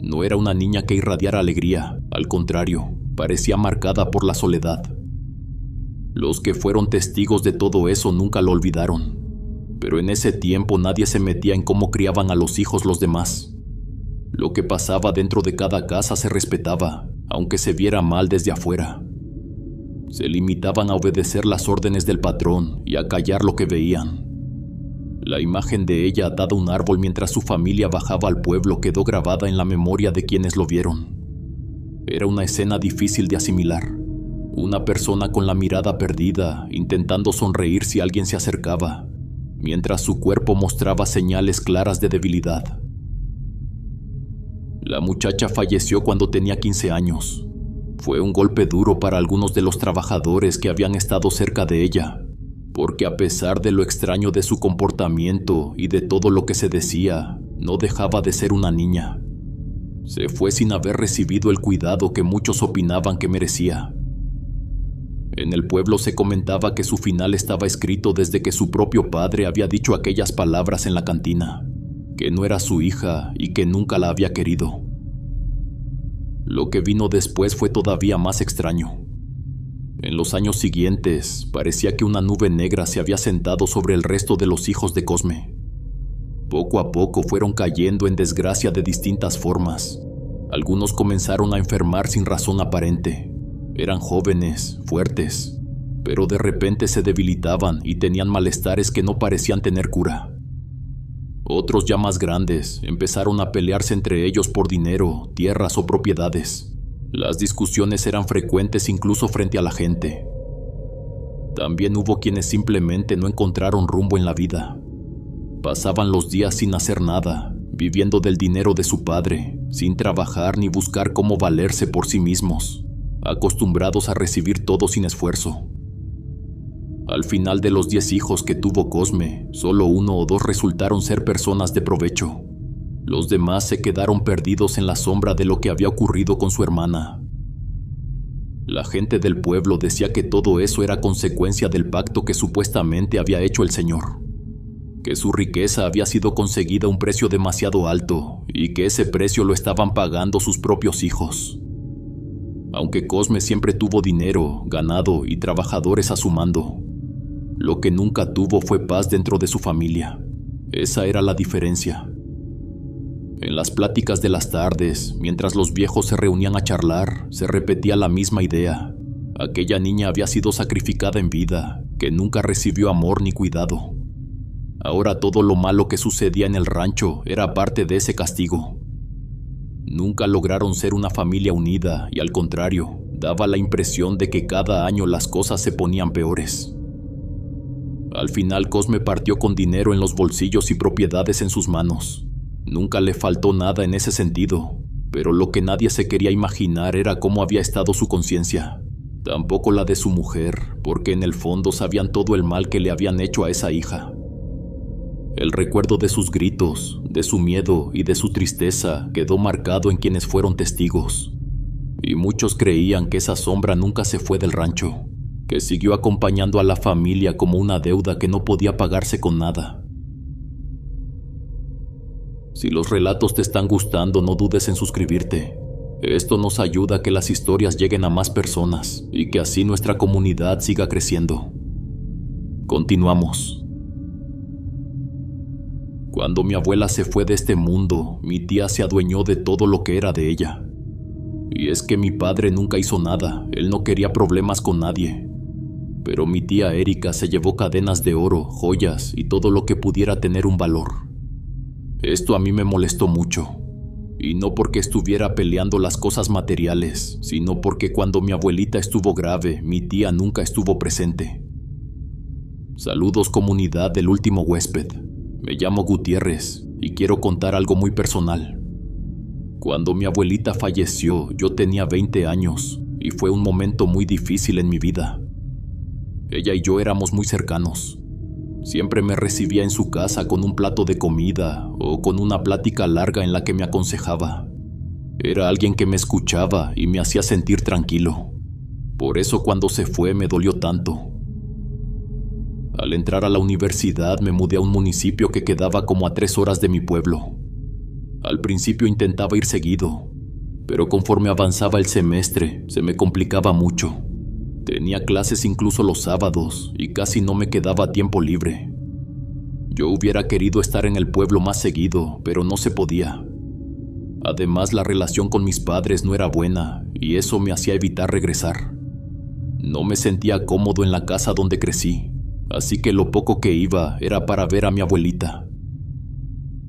No era una niña que irradiara alegría, al contrario, parecía marcada por la soledad. Los que fueron testigos de todo eso nunca lo olvidaron. Pero en ese tiempo nadie se metía en cómo criaban a los hijos los demás. Lo que pasaba dentro de cada casa se respetaba, aunque se viera mal desde afuera. Se limitaban a obedecer las órdenes del patrón y a callar lo que veían. La imagen de ella atada a un árbol mientras su familia bajaba al pueblo quedó grabada en la memoria de quienes lo vieron. Era una escena difícil de asimilar. Una persona con la mirada perdida, intentando sonreír si alguien se acercaba, mientras su cuerpo mostraba señales claras de debilidad. La muchacha falleció cuando tenía 15 años. Fue un golpe duro para algunos de los trabajadores que habían estado cerca de ella, porque a pesar de lo extraño de su comportamiento y de todo lo que se decía, no dejaba de ser una niña. Se fue sin haber recibido el cuidado que muchos opinaban que merecía. En el pueblo se comentaba que su final estaba escrito desde que su propio padre había dicho aquellas palabras en la cantina, que no era su hija y que nunca la había querido. Lo que vino después fue todavía más extraño. En los años siguientes, parecía que una nube negra se había sentado sobre el resto de los hijos de Cosme. Poco a poco fueron cayendo en desgracia de distintas formas. Algunos comenzaron a enfermar sin razón aparente. Eran jóvenes, fuertes, pero de repente se debilitaban y tenían malestares que no parecían tener cura. Otros, ya más grandes, empezaron a pelearse entre ellos por dinero, tierras o propiedades. Las discusiones eran frecuentes incluso frente a la gente. También hubo quienes simplemente no encontraron rumbo en la vida. Pasaban los días sin hacer nada, viviendo del dinero de su padre, sin trabajar ni buscar cómo valerse por sí mismos, acostumbrados a recibir todo sin esfuerzo. Al final de los 10 hijos que tuvo Cosme, solo 1 o 2 resultaron ser personas de provecho. Los demás se quedaron perdidos en la sombra de lo que había ocurrido con su hermana. La gente del pueblo decía que todo eso era consecuencia del pacto que supuestamente había hecho el Señor, que su riqueza había sido conseguida a un precio demasiado alto y que ese precio lo estaban pagando sus propios hijos. Aunque Cosme siempre tuvo dinero, ganado y trabajadores a su mando, lo que nunca tuvo fue paz dentro de su familia. Esa era la diferencia. En las pláticas de las tardes, mientras los viejos se reunían a charlar, se repetía la misma idea. Aquella niña había sido sacrificada en vida, que nunca recibió amor ni cuidado. Ahora todo lo malo que sucedía en el rancho era parte de ese castigo. Nunca lograron ser una familia unida y, al contrario, daba la impresión de que cada año las cosas se ponían peores. Al final, Cosme partió con dinero en los bolsillos y propiedades en sus manos. Nunca le faltó nada en ese sentido, pero lo que nadie se quería imaginar era cómo había estado su conciencia. Tampoco la de su mujer, porque en el fondo sabían todo el mal que le habían hecho a esa hija. El recuerdo de sus gritos, de su miedo y de su tristeza quedó marcado en quienes fueron testigos. Y muchos creían que esa sombra nunca se fue del rancho, que siguió acompañando a la familia como una deuda que no podía pagarse con nada. Si los relatos te están gustando, no dudes en suscribirte. Esto nos ayuda a que las historias lleguen a más personas y que así nuestra comunidad siga creciendo. Continuamos. Cuando mi abuela se fue de este mundo, mi tía se adueñó de todo lo que era de ella. Y es que mi padre nunca hizo nada, él no quería problemas con nadie. Pero mi tía Erika se llevó cadenas de oro, joyas y todo lo que pudiera tener un valor. Esto a mí me molestó mucho. Y no porque estuviera peleando las cosas materiales, sino porque cuando mi abuelita estuvo grave, mi tía nunca estuvo presente. Saludos, comunidad del último huésped. Me llamo Gutiérrez y quiero contar algo muy personal. Cuando mi abuelita falleció, yo tenía 20 años y fue un momento muy difícil en mi vida. Ella y yo éramos muy cercanos. Siempre me recibía en su casa con un plato de comida o con una plática larga en la que me aconsejaba. Era alguien que me escuchaba y me hacía sentir tranquilo. Por eso cuando se fue me dolió tanto. Al entrar a la universidad me mudé a un municipio que quedaba como a 3 horas de mi pueblo. Al principio intentaba ir seguido, pero conforme avanzaba el semestre se me complicaba mucho. Tenía clases incluso los sábados y casi no me quedaba tiempo libre. Yo hubiera querido estar en el pueblo más seguido, pero no se podía. Además, la relación con mis padres no era buena y eso me hacía evitar regresar. No me sentía cómodo en la casa donde crecí, así que lo poco que iba era para ver a mi abuelita.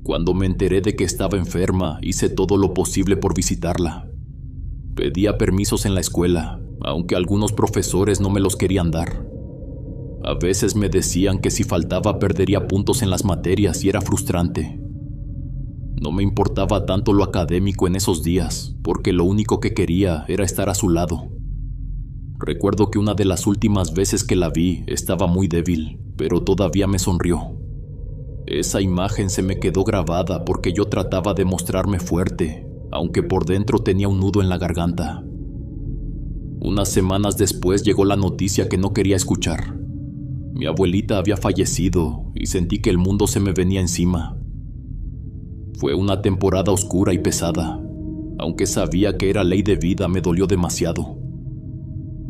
Cuando me enteré de que estaba enferma, hice todo lo posible por visitarla. Pedía permisos en la escuela, aunque algunos profesores no me los querían dar. A veces me decían que si faltaba perdería puntos en las materias y era frustrante. No me importaba tanto lo académico en esos días, porque lo único que quería era estar a su lado. Recuerdo que una de las últimas veces que la vi estaba muy débil, pero todavía me sonrió. Esa imagen se me quedó grabada porque yo trataba de mostrarme fuerte, aunque por dentro tenía un nudo en la garganta. Unas semanas después llegó la noticia que no quería escuchar. Mi abuelita había fallecido y sentí que el mundo se me venía encima. Fue una temporada oscura y pesada. Aunque sabía que era ley de vida, me dolió demasiado.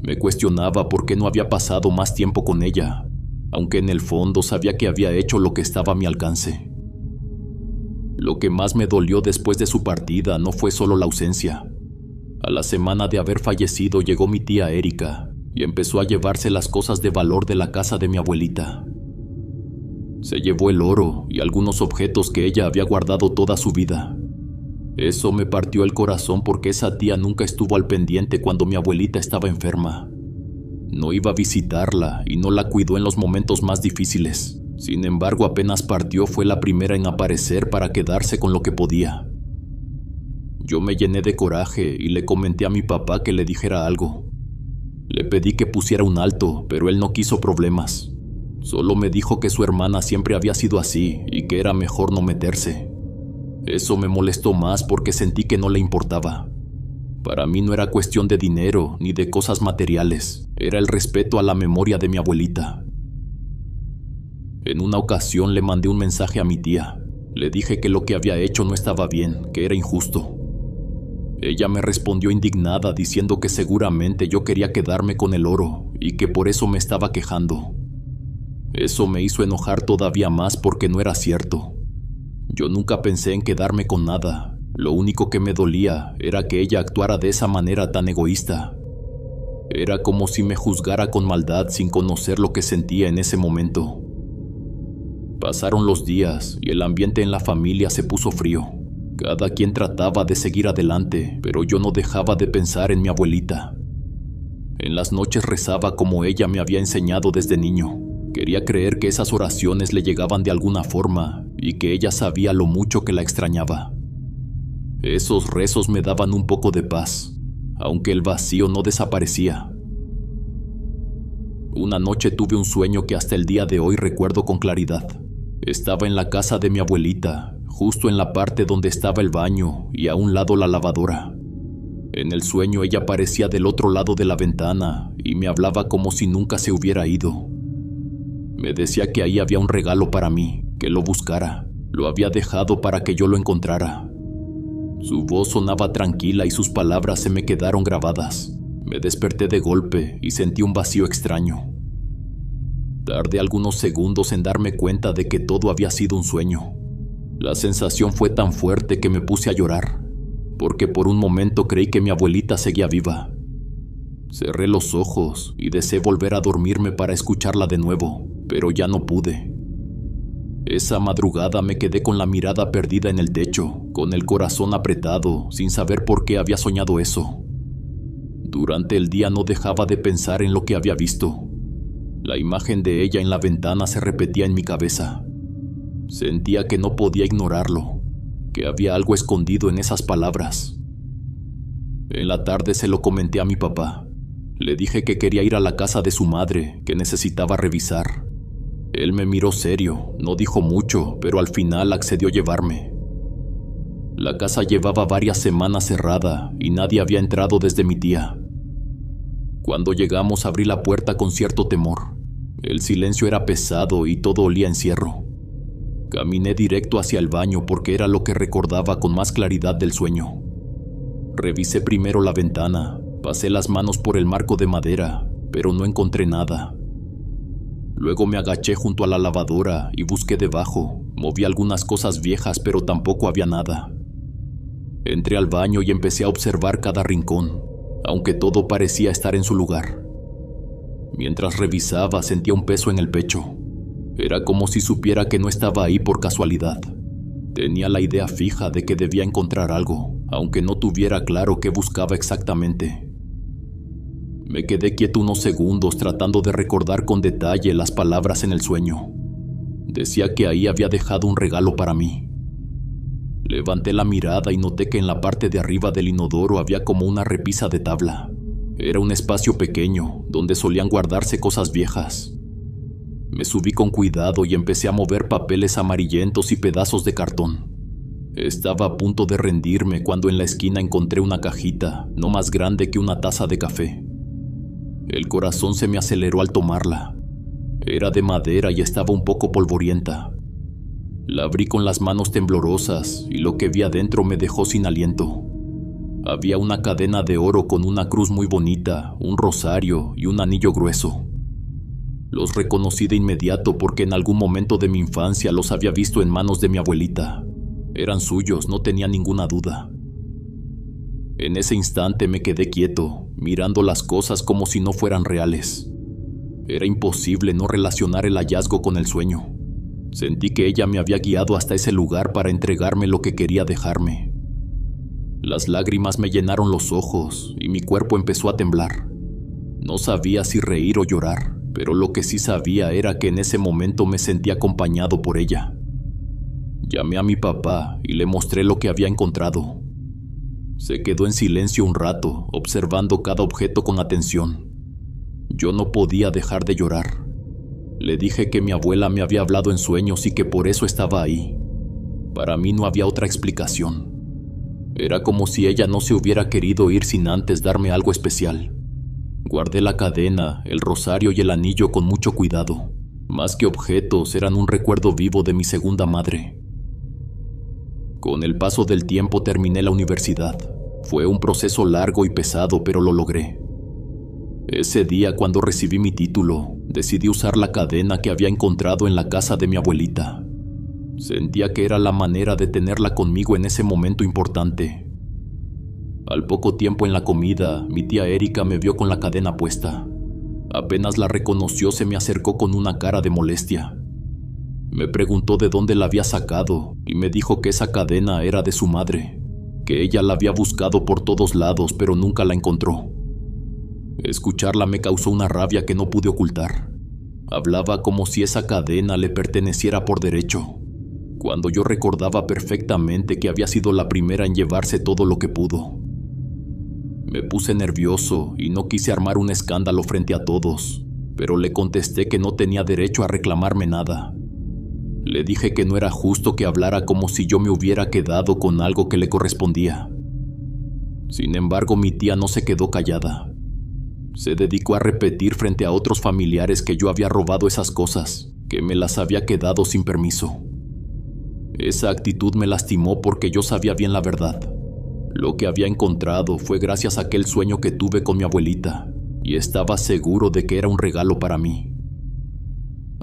Me cuestionaba por qué no había pasado más tiempo con ella, aunque en el fondo sabía que había hecho lo que estaba a mi alcance. Lo que más me dolió después de su partida no fue solo la ausencia. A la semana de haber fallecido llegó mi tía Erika y empezó a llevarse las cosas de valor de la casa de mi abuelita. Se llevó el oro y algunos objetos que ella había guardado toda su vida. Eso me partió el corazón porque esa tía nunca estuvo al pendiente cuando mi abuelita estaba enferma. No iba a visitarla y no la cuidó en los momentos más difíciles. Sin embargo, apenas partió fue la primera en aparecer para quedarse con lo que podía. Yo me llené de coraje y le comenté a mi papá que le dijera algo. Le pedí que pusiera un alto, pero él no quiso problemas. Solo me dijo que su hermana siempre había sido así y que era mejor no meterse. Eso me molestó más porque sentí que no le importaba. Para mí no era cuestión de dinero ni de cosas materiales, era el respeto a la memoria de mi abuelita. En una ocasión le mandé un mensaje a mi tía. Le dije que lo que había hecho no estaba bien, que era injusto. Ella me respondió indignada diciendo que seguramente yo quería quedarme con el oro y que por eso me estaba quejando. Eso me hizo enojar todavía más porque no era cierto. Yo nunca pensé en quedarme con nada. Lo único que me dolía era que ella actuara de esa manera tan egoísta. Era como si me juzgara con maldad sin conocer lo que sentía en ese momento. Pasaron los días y el ambiente en la familia se puso frío. Cada quien trataba de seguir adelante, pero yo no dejaba de pensar en mi abuelita. En las noches rezaba como ella me había enseñado desde niño. Quería creer que esas oraciones le llegaban de alguna forma y que ella sabía lo mucho que la extrañaba. Esos rezos me daban un poco de paz, aunque el vacío no desaparecía. Una noche tuve un sueño que hasta el día de hoy recuerdo con claridad. Estaba en la casa de mi abuelita, justo en la parte donde estaba el baño y a un lado la lavadora. En el sueño ella aparecía del otro lado de la ventana y me hablaba como si nunca se hubiera ido. Me decía que ahí había un regalo para mí, que lo buscara. Lo había dejado para que yo lo encontrara. Su voz sonaba tranquila y sus palabras se me quedaron grabadas. Me desperté de golpe y sentí un vacío extraño. Tardé algunos segundos en darme cuenta de que todo había sido un sueño. La sensación fue tan fuerte que me puse a llorar, porque por un momento creí que mi abuelita seguía viva. Cerré los ojos y deseé volver a dormirme para escucharla de nuevo, pero ya no pude. Esa madrugada me quedé con la mirada perdida en el techo, con el corazón apretado, sin saber por qué había soñado eso. Durante el día no dejaba de pensar en lo que había visto. La imagen de ella en la ventana se repetía en mi cabeza. Sentía que no podía ignorarlo, que había algo escondido en esas palabras. En la tarde se lo comenté a mi papá. Le dije que quería ir a la casa de su madre, que necesitaba revisar. Él me miró serio, no dijo mucho, pero al final accedió a llevarme. La casa llevaba varias semanas cerrada y nadie había entrado desde mi tía. Cuando llegamos abrí la puerta con cierto temor. El silencio era pesado y todo olía a encierro. Caminé directo hacia el baño porque era lo que recordaba con más claridad del sueño. Revisé primero la ventana, pasé las manos por el marco de madera, pero no encontré nada. Luego me agaché junto a la lavadora y busqué debajo. Moví algunas cosas viejas, pero tampoco había nada. Entré al baño y empecé a observar cada rincón, aunque todo parecía estar en su lugar. Mientras revisaba, sentía un peso en el pecho. Era como si supiera que no estaba ahí por casualidad. Tenía la idea fija de que debía encontrar algo, aunque no tuviera claro qué buscaba exactamente. Me quedé quieto unos segundos tratando de recordar con detalle las palabras en el sueño. Decía que ahí había dejado un regalo para mí. Levanté la mirada y noté que en la parte de arriba del inodoro había como una repisa de tabla. Era un espacio pequeño, donde solían guardarse cosas viejas. Me subí con cuidado y empecé a mover papeles amarillentos y pedazos de cartón. Estaba a punto de rendirme cuando en la esquina encontré una cajita, no más grande que una taza de café. El corazón se me aceleró al tomarla. Era de madera y estaba un poco polvorienta. La abrí con las manos temblorosas y lo que vi adentro me dejó sin aliento. Había una cadena de oro con una cruz muy bonita, un rosario y un anillo grueso. Los reconocí de inmediato porque en algún momento de mi infancia los había visto en manos de mi abuelita. Eran suyos, no tenía ninguna duda. En ese instante me quedé quieto, mirando las cosas como si no fueran reales. Era imposible no relacionar el hallazgo con el sueño. Sentí que ella me había guiado hasta ese lugar para entregarme lo que quería dejarme. Las lágrimas me llenaron los ojos y mi cuerpo empezó a temblar. No sabía si reír o llorar, pero lo que sí sabía era que en ese momento me sentí acompañado por ella. Llamé a mi papá y le mostré lo que había encontrado. Se quedó en silencio un rato, observando cada objeto con atención. Yo no podía dejar de llorar. Le dije que mi abuela me había hablado en sueños y que por eso estaba ahí. Para mí no había otra explicación. Era como si ella no se hubiera querido ir sin antes darme algo especial. Guardé la cadena, el rosario y el anillo con mucho cuidado. Más que objetos, eran un recuerdo vivo de mi segunda madre. Con el paso del tiempo terminé la universidad. Fue un proceso largo y pesado, pero lo logré. Ese día, cuando recibí mi título, decidí usar la cadena que había encontrado en la casa de mi abuelita. Sentía que era la manera de tenerla conmigo en ese momento importante. Al poco tiempo en la comida, mi tía Erika me vio con la cadena puesta. Apenas la reconoció, se me acercó con una cara de molestia. Me preguntó de dónde la había sacado y me dijo que esa cadena era de su madre, que ella la había buscado por todos lados pero nunca la encontró. Escucharla me causó una rabia que no pude ocultar. Hablaba como si esa cadena le perteneciera por derecho, cuando yo recordaba perfectamente que había sido la primera en llevarse todo lo que pudo. Me puse nervioso y no quise armar un escándalo frente a todos, pero le contesté que no tenía derecho a reclamarme nada. Le dije que no era justo que hablara como si yo me hubiera quedado con algo que le correspondía. Sin embargo, mi tía no se quedó callada. Se dedicó a repetir frente a otros familiares que yo había robado esas cosas, que me las había quedado sin permiso. Esa actitud me lastimó porque yo sabía bien la verdad. Lo que había encontrado fue gracias a aquel sueño que tuve con mi abuelita, y estaba seguro de que era un regalo para mí.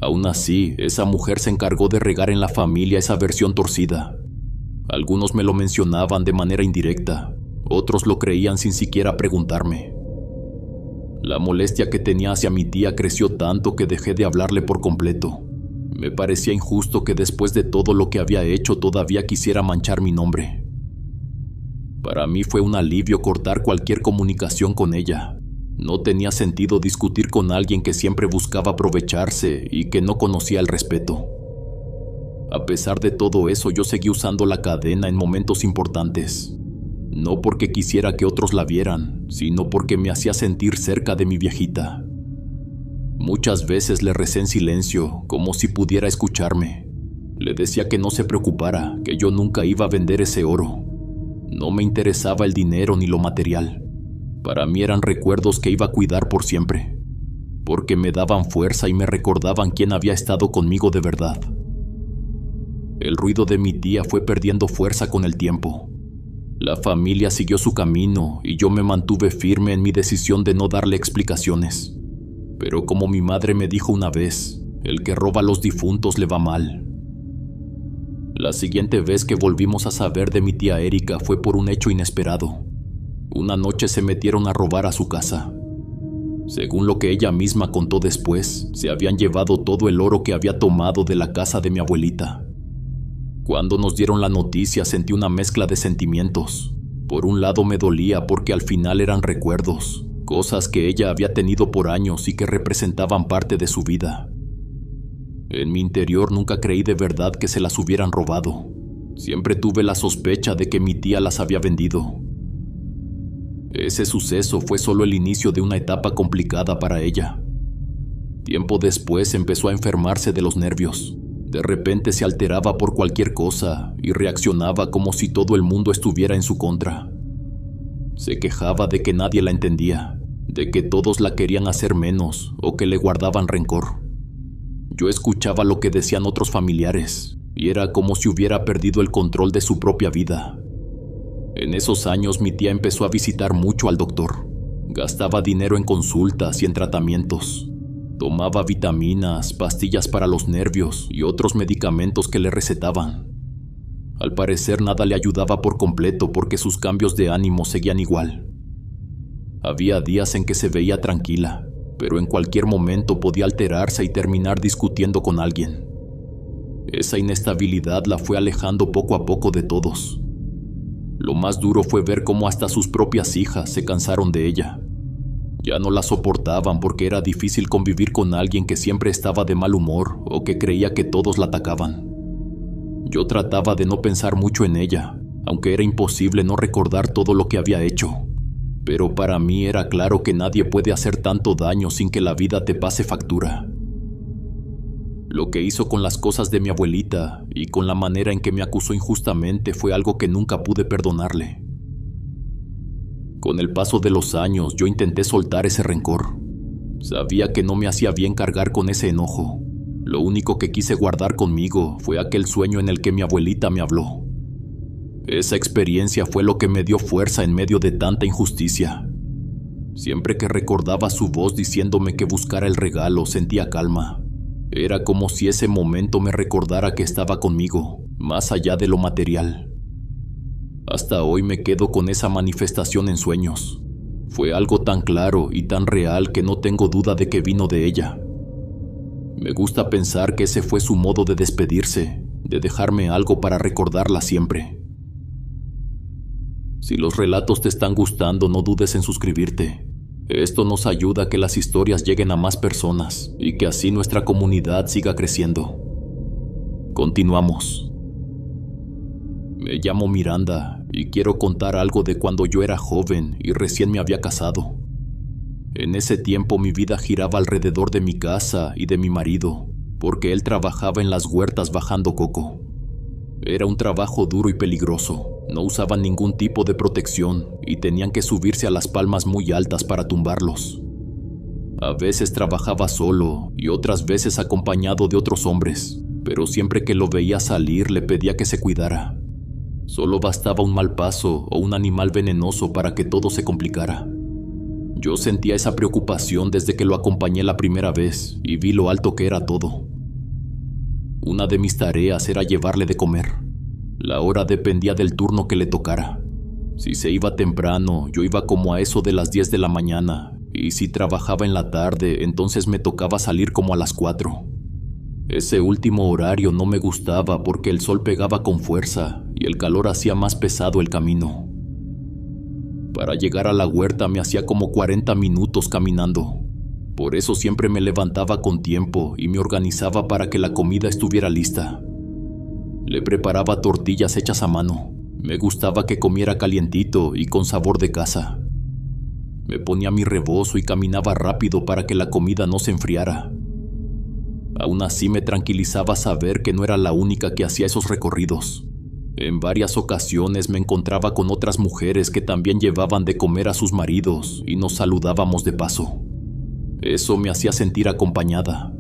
Aún así, esa mujer se encargó de regar en la familia esa versión torcida. Algunos me lo mencionaban de manera indirecta, otros lo creían sin siquiera preguntarme. La molestia que tenía hacia mi tía creció tanto que dejé de hablarle por completo. Me parecía injusto que después de todo lo que había hecho todavía quisiera manchar mi nombre. Para mí fue un alivio cortar cualquier comunicación con ella. No tenía sentido discutir con alguien que siempre buscaba aprovecharse y que no conocía el respeto. A pesar de todo eso, yo seguí usando la cadena en momentos importantes. No porque quisiera que otros la vieran, sino porque me hacía sentir cerca de mi viejita. Muchas veces le recé en silencio, como si pudiera escucharme. Le decía que no se preocupara, que yo nunca iba a vender ese oro. No me interesaba el dinero ni lo material. Para mí eran recuerdos que iba a cuidar por siempre, porque me daban fuerza y me recordaban quién había estado conmigo de verdad. El ruido de mi tía fue perdiendo fuerza con el tiempo. La familia siguió su camino y yo me mantuve firme en mi decisión de no darle explicaciones. Pero como mi madre me dijo una vez, el que roba a los difuntos le va mal. La siguiente vez que volvimos a saber de mi tía Erika fue por un hecho inesperado. Una noche se metieron a robar a su casa. Según lo que ella misma contó después, se habían llevado todo el oro que había tomado de la casa de mi abuelita. Cuando nos dieron la noticia sentí una mezcla de sentimientos. Por un lado me dolía porque al final eran recuerdos, cosas que ella había tenido por años y que representaban parte de su vida. En mi interior nunca creí de verdad que se las hubieran robado. Siempre tuve la sospecha de que mi tía las había vendido. Ese suceso fue solo el inicio de una etapa complicada para ella. Tiempo después empezó a enfermarse de los nervios. De repente se alteraba por cualquier cosa y reaccionaba como si todo el mundo estuviera en su contra. Se quejaba de que nadie la entendía, de que todos la querían hacer menos o que le guardaban rencor. Yo escuchaba lo que decían otros familiares y era como si hubiera perdido el control de su propia vida. En esos años mi tía empezó a visitar mucho al doctor. Gastaba dinero en consultas y en tratamientos. Tomaba vitaminas, pastillas para los nervios y otros medicamentos que le recetaban. Al parecer nada le ayudaba por completo porque sus cambios de ánimo seguían igual. Había días en que se veía tranquila, pero en cualquier momento podía alterarse y terminar discutiendo con alguien. Esa inestabilidad la fue alejando poco a poco de todos. Lo más duro fue ver cómo hasta sus propias hijas se cansaron de ella. Ya no la soportaban porque era difícil convivir con alguien que siempre estaba de mal humor o que creía que todos la atacaban. Yo trataba de no pensar mucho en ella, aunque era imposible no recordar todo lo que había hecho. Pero para mí era claro que nadie puede hacer tanto daño sin que la vida te pase factura. Lo que hizo con las cosas de mi abuelita y con la manera en que me acusó injustamente fue algo que nunca pude perdonarle. Con el paso de los años yo intenté soltar ese rencor. Sabía que no me hacía bien cargar con ese enojo. Lo único que quise guardar conmigo fue aquel sueño en el que mi abuelita me habló. Esa experiencia fue lo que me dio fuerza en medio de tanta injusticia. Siempre que recordaba su voz diciéndome que buscara el regalo, sentía calma. Era como si ese momento me recordara que estaba conmigo, más allá de lo material. Hasta hoy me quedo con esa manifestación en sueños. Fue algo tan claro y tan real que no tengo duda de que vino de ella. Me gusta pensar que ese fue su modo de despedirse, de dejarme algo para recordarla siempre. Si los relatos te están gustando, no dudes en suscribirte. Esto nos ayuda a que las historias lleguen a más personas y que así nuestra comunidad siga creciendo. Continuamos. Me llamo Miranda y quiero contar algo de cuando yo era joven y recién me había casado. En ese tiempo mi vida giraba alrededor de mi casa y de mi marido, porque él trabajaba en las huertas bajando coco. Era un trabajo duro y peligroso. No usaban ningún tipo de protección y tenían que subirse a las palmas muy altas para tumbarlos. A veces trabajaba solo y otras veces acompañado de otros hombres, pero siempre que lo veía salir le pedía que se cuidara. Solo bastaba un mal paso o un animal venenoso para que todo se complicara. Yo sentía esa preocupación desde que lo acompañé la primera vez y vi lo alto que era todo. Una de mis tareas era llevarle de comer. La hora dependía del turno que le tocara. Si se iba temprano, yo iba como a eso de las 10 de la mañana, y si trabajaba en la tarde, entonces me tocaba salir como a las 4. Ese último horario no me gustaba porque el sol pegaba con fuerza y el calor hacía más pesado el camino. Para llegar a la huerta me hacía como 40 minutos caminando. Por eso siempre me levantaba con tiempo y me organizaba para que la comida estuviera lista. Le preparaba tortillas hechas a mano. Me gustaba que comiera calientito y con sabor de casa. Me ponía mi rebozo y caminaba rápido para que la comida no se enfriara. Aún así me tranquilizaba saber que no era la única que hacía esos recorridos. En varias ocasiones me encontraba con otras mujeres que también llevaban de comer a sus maridos y nos saludábamos de paso. Eso me hacía sentir acompañada.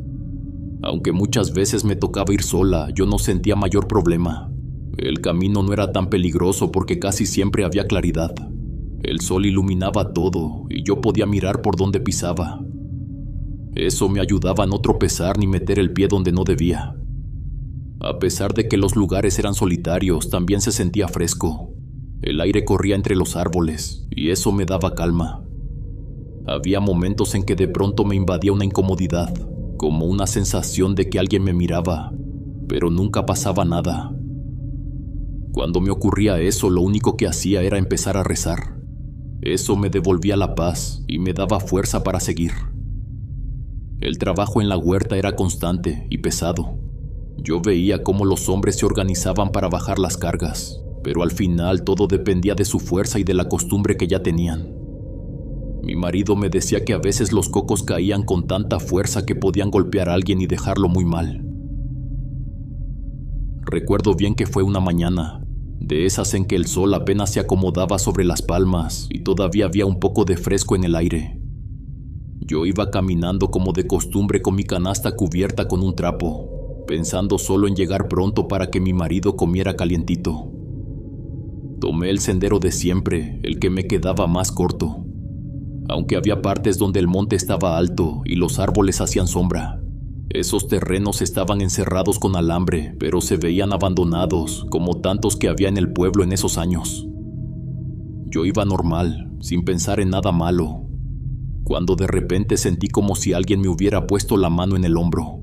Aunque muchas veces me tocaba ir sola, yo no sentía mayor problema. El camino no era tan peligroso porque casi siempre había claridad. El sol iluminaba todo y yo podía mirar por donde pisaba. Eso me ayudaba a no tropezar ni meter el pie donde no debía. A pesar de que los lugares eran solitarios, también se sentía fresco. El aire corría entre los árboles y eso me daba calma. Había momentos en que de pronto me invadía una incomodidad, como una sensación de que alguien me miraba, pero nunca pasaba nada. Cuando me ocurría eso, lo único que hacía era empezar a rezar. Eso me devolvía la paz y me daba fuerza para seguir. El trabajo en la huerta era constante y pesado. Yo veía cómo los hombres se organizaban para bajar las cargas, pero al final todo dependía de su fuerza y de la costumbre que ya tenían. Mi marido me decía que a veces los cocos caían con tanta fuerza que podían golpear a alguien y dejarlo muy mal. Recuerdo bien que fue una mañana, de esas en que el sol apenas se acomodaba sobre las palmas y todavía había un poco de fresco en el aire. Yo iba caminando como de costumbre con mi canasta cubierta con un trapo, pensando solo en llegar pronto para que mi marido comiera calientito. Tomé el sendero de siempre, el que me quedaba más corto. Aunque había partes donde el monte estaba alto y los árboles hacían sombra, Esos terrenos estaban encerrados con alambre, pero se veían abandonados, como tantos que había en el pueblo en esos años. Yo iba normal, sin pensar en nada malo, cuando de repente sentí como si alguien me hubiera puesto la mano en el hombro.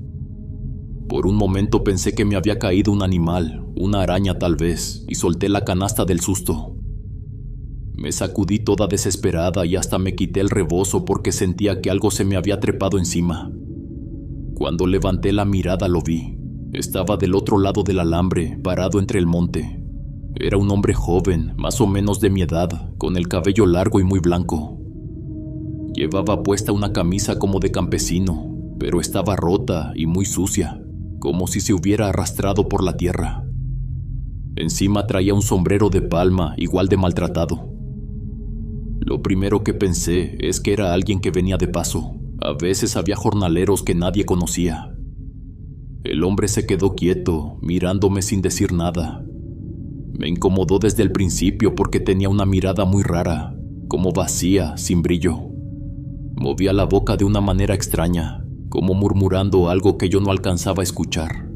Por un momento pensé que me había caído un animal, una araña tal vez, y solté la canasta del susto. Me sacudí toda desesperada y hasta me quité el rebozo porque sentía que algo se me había trepado encima. Cuando levanté la mirada lo vi. Estaba del otro lado del alambre, parado entre el monte. Era un hombre joven, más o menos de mi edad, con el cabello largo y muy blanco. Llevaba puesta una camisa como de campesino, pero estaba rota y muy sucia, como si se hubiera arrastrado por la tierra. Encima traía un sombrero de palma igual de maltratado. Lo primero que pensé es que era alguien que venía de paso. A veces había jornaleros que nadie conocía. El hombre se quedó quieto, mirándome sin decir nada. Me incomodó desde el principio porque tenía una mirada muy rara, como vacía, sin brillo. Movía la boca de una manera extraña, como murmurando algo que yo no alcanzaba a escuchar.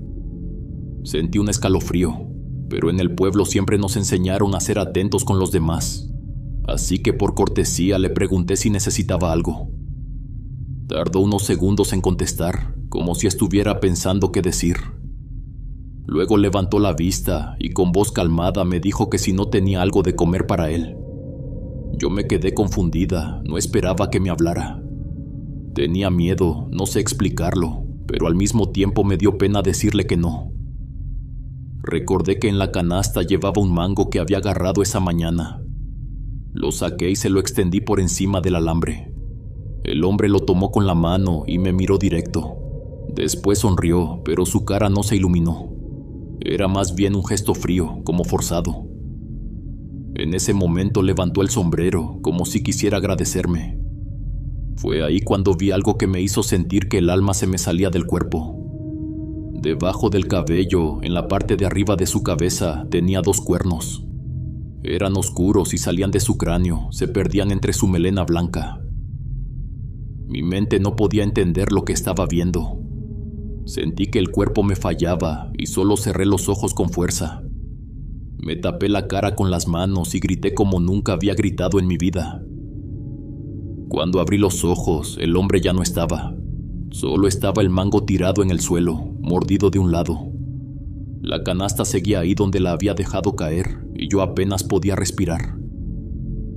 Sentí un escalofrío, pero en el pueblo siempre nos enseñaron a ser atentos con los demás. Así que por cortesía le pregunté si necesitaba algo. Tardó unos segundos en contestar, como si estuviera pensando qué decir. Luego levantó la vista y con voz calmada me dijo que si no tenía algo de comer para él. Yo me quedé confundida, no esperaba que me hablara. Tenía miedo, no sé explicarlo, pero al mismo tiempo me dio pena decirle que no. Recordé que en la canasta llevaba un mango que había agarrado esa mañana. Lo saqué y se lo extendí por encima del alambre. El hombre lo tomó con la mano y me miró directo. Después sonrió, pero su cara no se iluminó. Era más bien un gesto frío, como forzado. En ese momento levantó el sombrero, como si quisiera agradecerme. Fue ahí cuando vi algo que me hizo sentir que el alma se me salía del cuerpo. Debajo del cabello, en la parte de arriba de su cabeza, tenía 2 cuernos. Eran oscuros y salían de su cráneo, se perdían entre su melena blanca. Mi mente no podía entender lo que estaba viendo. Sentí que el cuerpo me fallaba y solo cerré los ojos con fuerza. Me tapé la cara con las manos y grité como nunca había gritado en mi vida. Cuando abrí los ojos, el hombre ya no estaba. Solo estaba el mango tirado en el suelo, mordido de un lado. La canasta seguía ahí donde la había dejado caer y yo apenas podía respirar.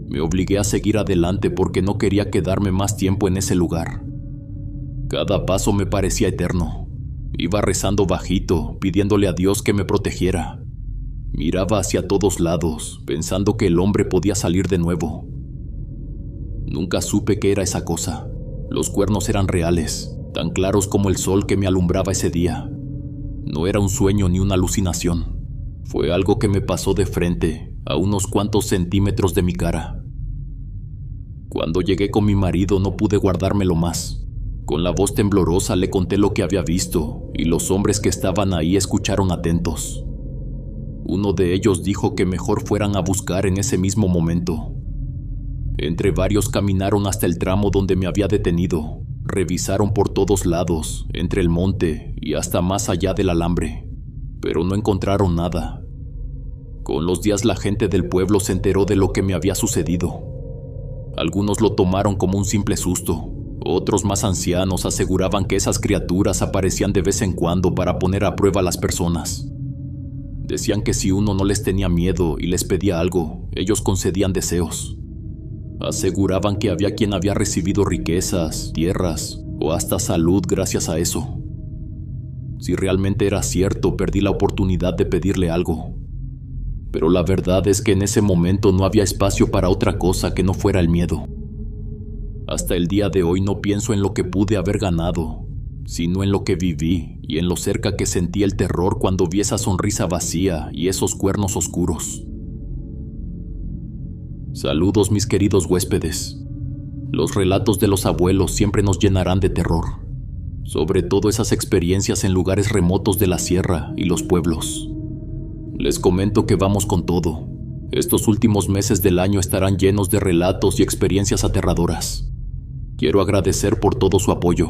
Me obligué a seguir adelante porque no quería quedarme más tiempo en ese lugar. Cada paso me parecía eterno. Iba rezando bajito, pidiéndole a Dios que me protegiera. Miraba hacia todos lados, pensando que el hombre podía salir de nuevo. Nunca supe qué era esa cosa. Los cuernos eran reales, tan claros como el sol que me alumbraba ese día. No era un sueño ni una alucinación. Fue algo que me pasó de frente, a unos cuantos centímetros de mi cara. Cuando llegué con mi marido no pude guardármelo más. Con la voz temblorosa le conté lo que había visto, y los hombres que estaban ahí escucharon atentos. Uno de ellos dijo que mejor fueran a buscar en ese mismo momento. Entre varios caminaron hasta el tramo donde me había detenido. Revisaron por todos lados, entre el monte y hasta más allá del alambre, pero no encontraron nada. Con los días la gente del pueblo se enteró de lo que me había sucedido. Algunos lo tomaron como un simple susto. Otros más ancianos aseguraban que esas criaturas aparecían de vez en cuando para poner a prueba a las personas. Decían que si uno no les tenía miedo y les pedía algo, ellos concedían deseos. Aseguraban que había quien había recibido riquezas, tierras o hasta salud gracias a eso. Si realmente era cierto, perdí la oportunidad de pedirle algo. Pero la verdad es que en ese momento no había espacio para otra cosa que no fuera el miedo. Hasta el día de hoy no pienso en lo que pude haber ganado, sino en lo que viví y en lo cerca que sentí el terror cuando vi esa sonrisa vacía y esos cuernos oscuros. Saludos, mis queridos huéspedes. Los relatos de los abuelos siempre nos llenarán de terror, sobre todo esas experiencias en lugares remotos de la sierra y los pueblos. Les comento que vamos con todo. Estos últimos meses del año estarán llenos de relatos y experiencias aterradoras. Quiero agradecer por todo su apoyo.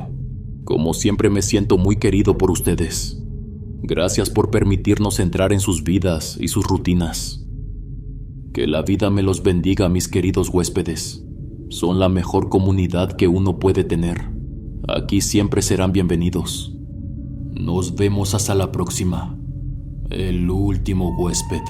Como siempre me siento muy querido por ustedes. Gracias por permitirnos entrar en sus vidas y sus rutinas. Que la vida me los bendiga, mis queridos huéspedes. Son la mejor comunidad que uno puede tener. Aquí siempre serán bienvenidos. Nos vemos hasta la próxima. El último huésped.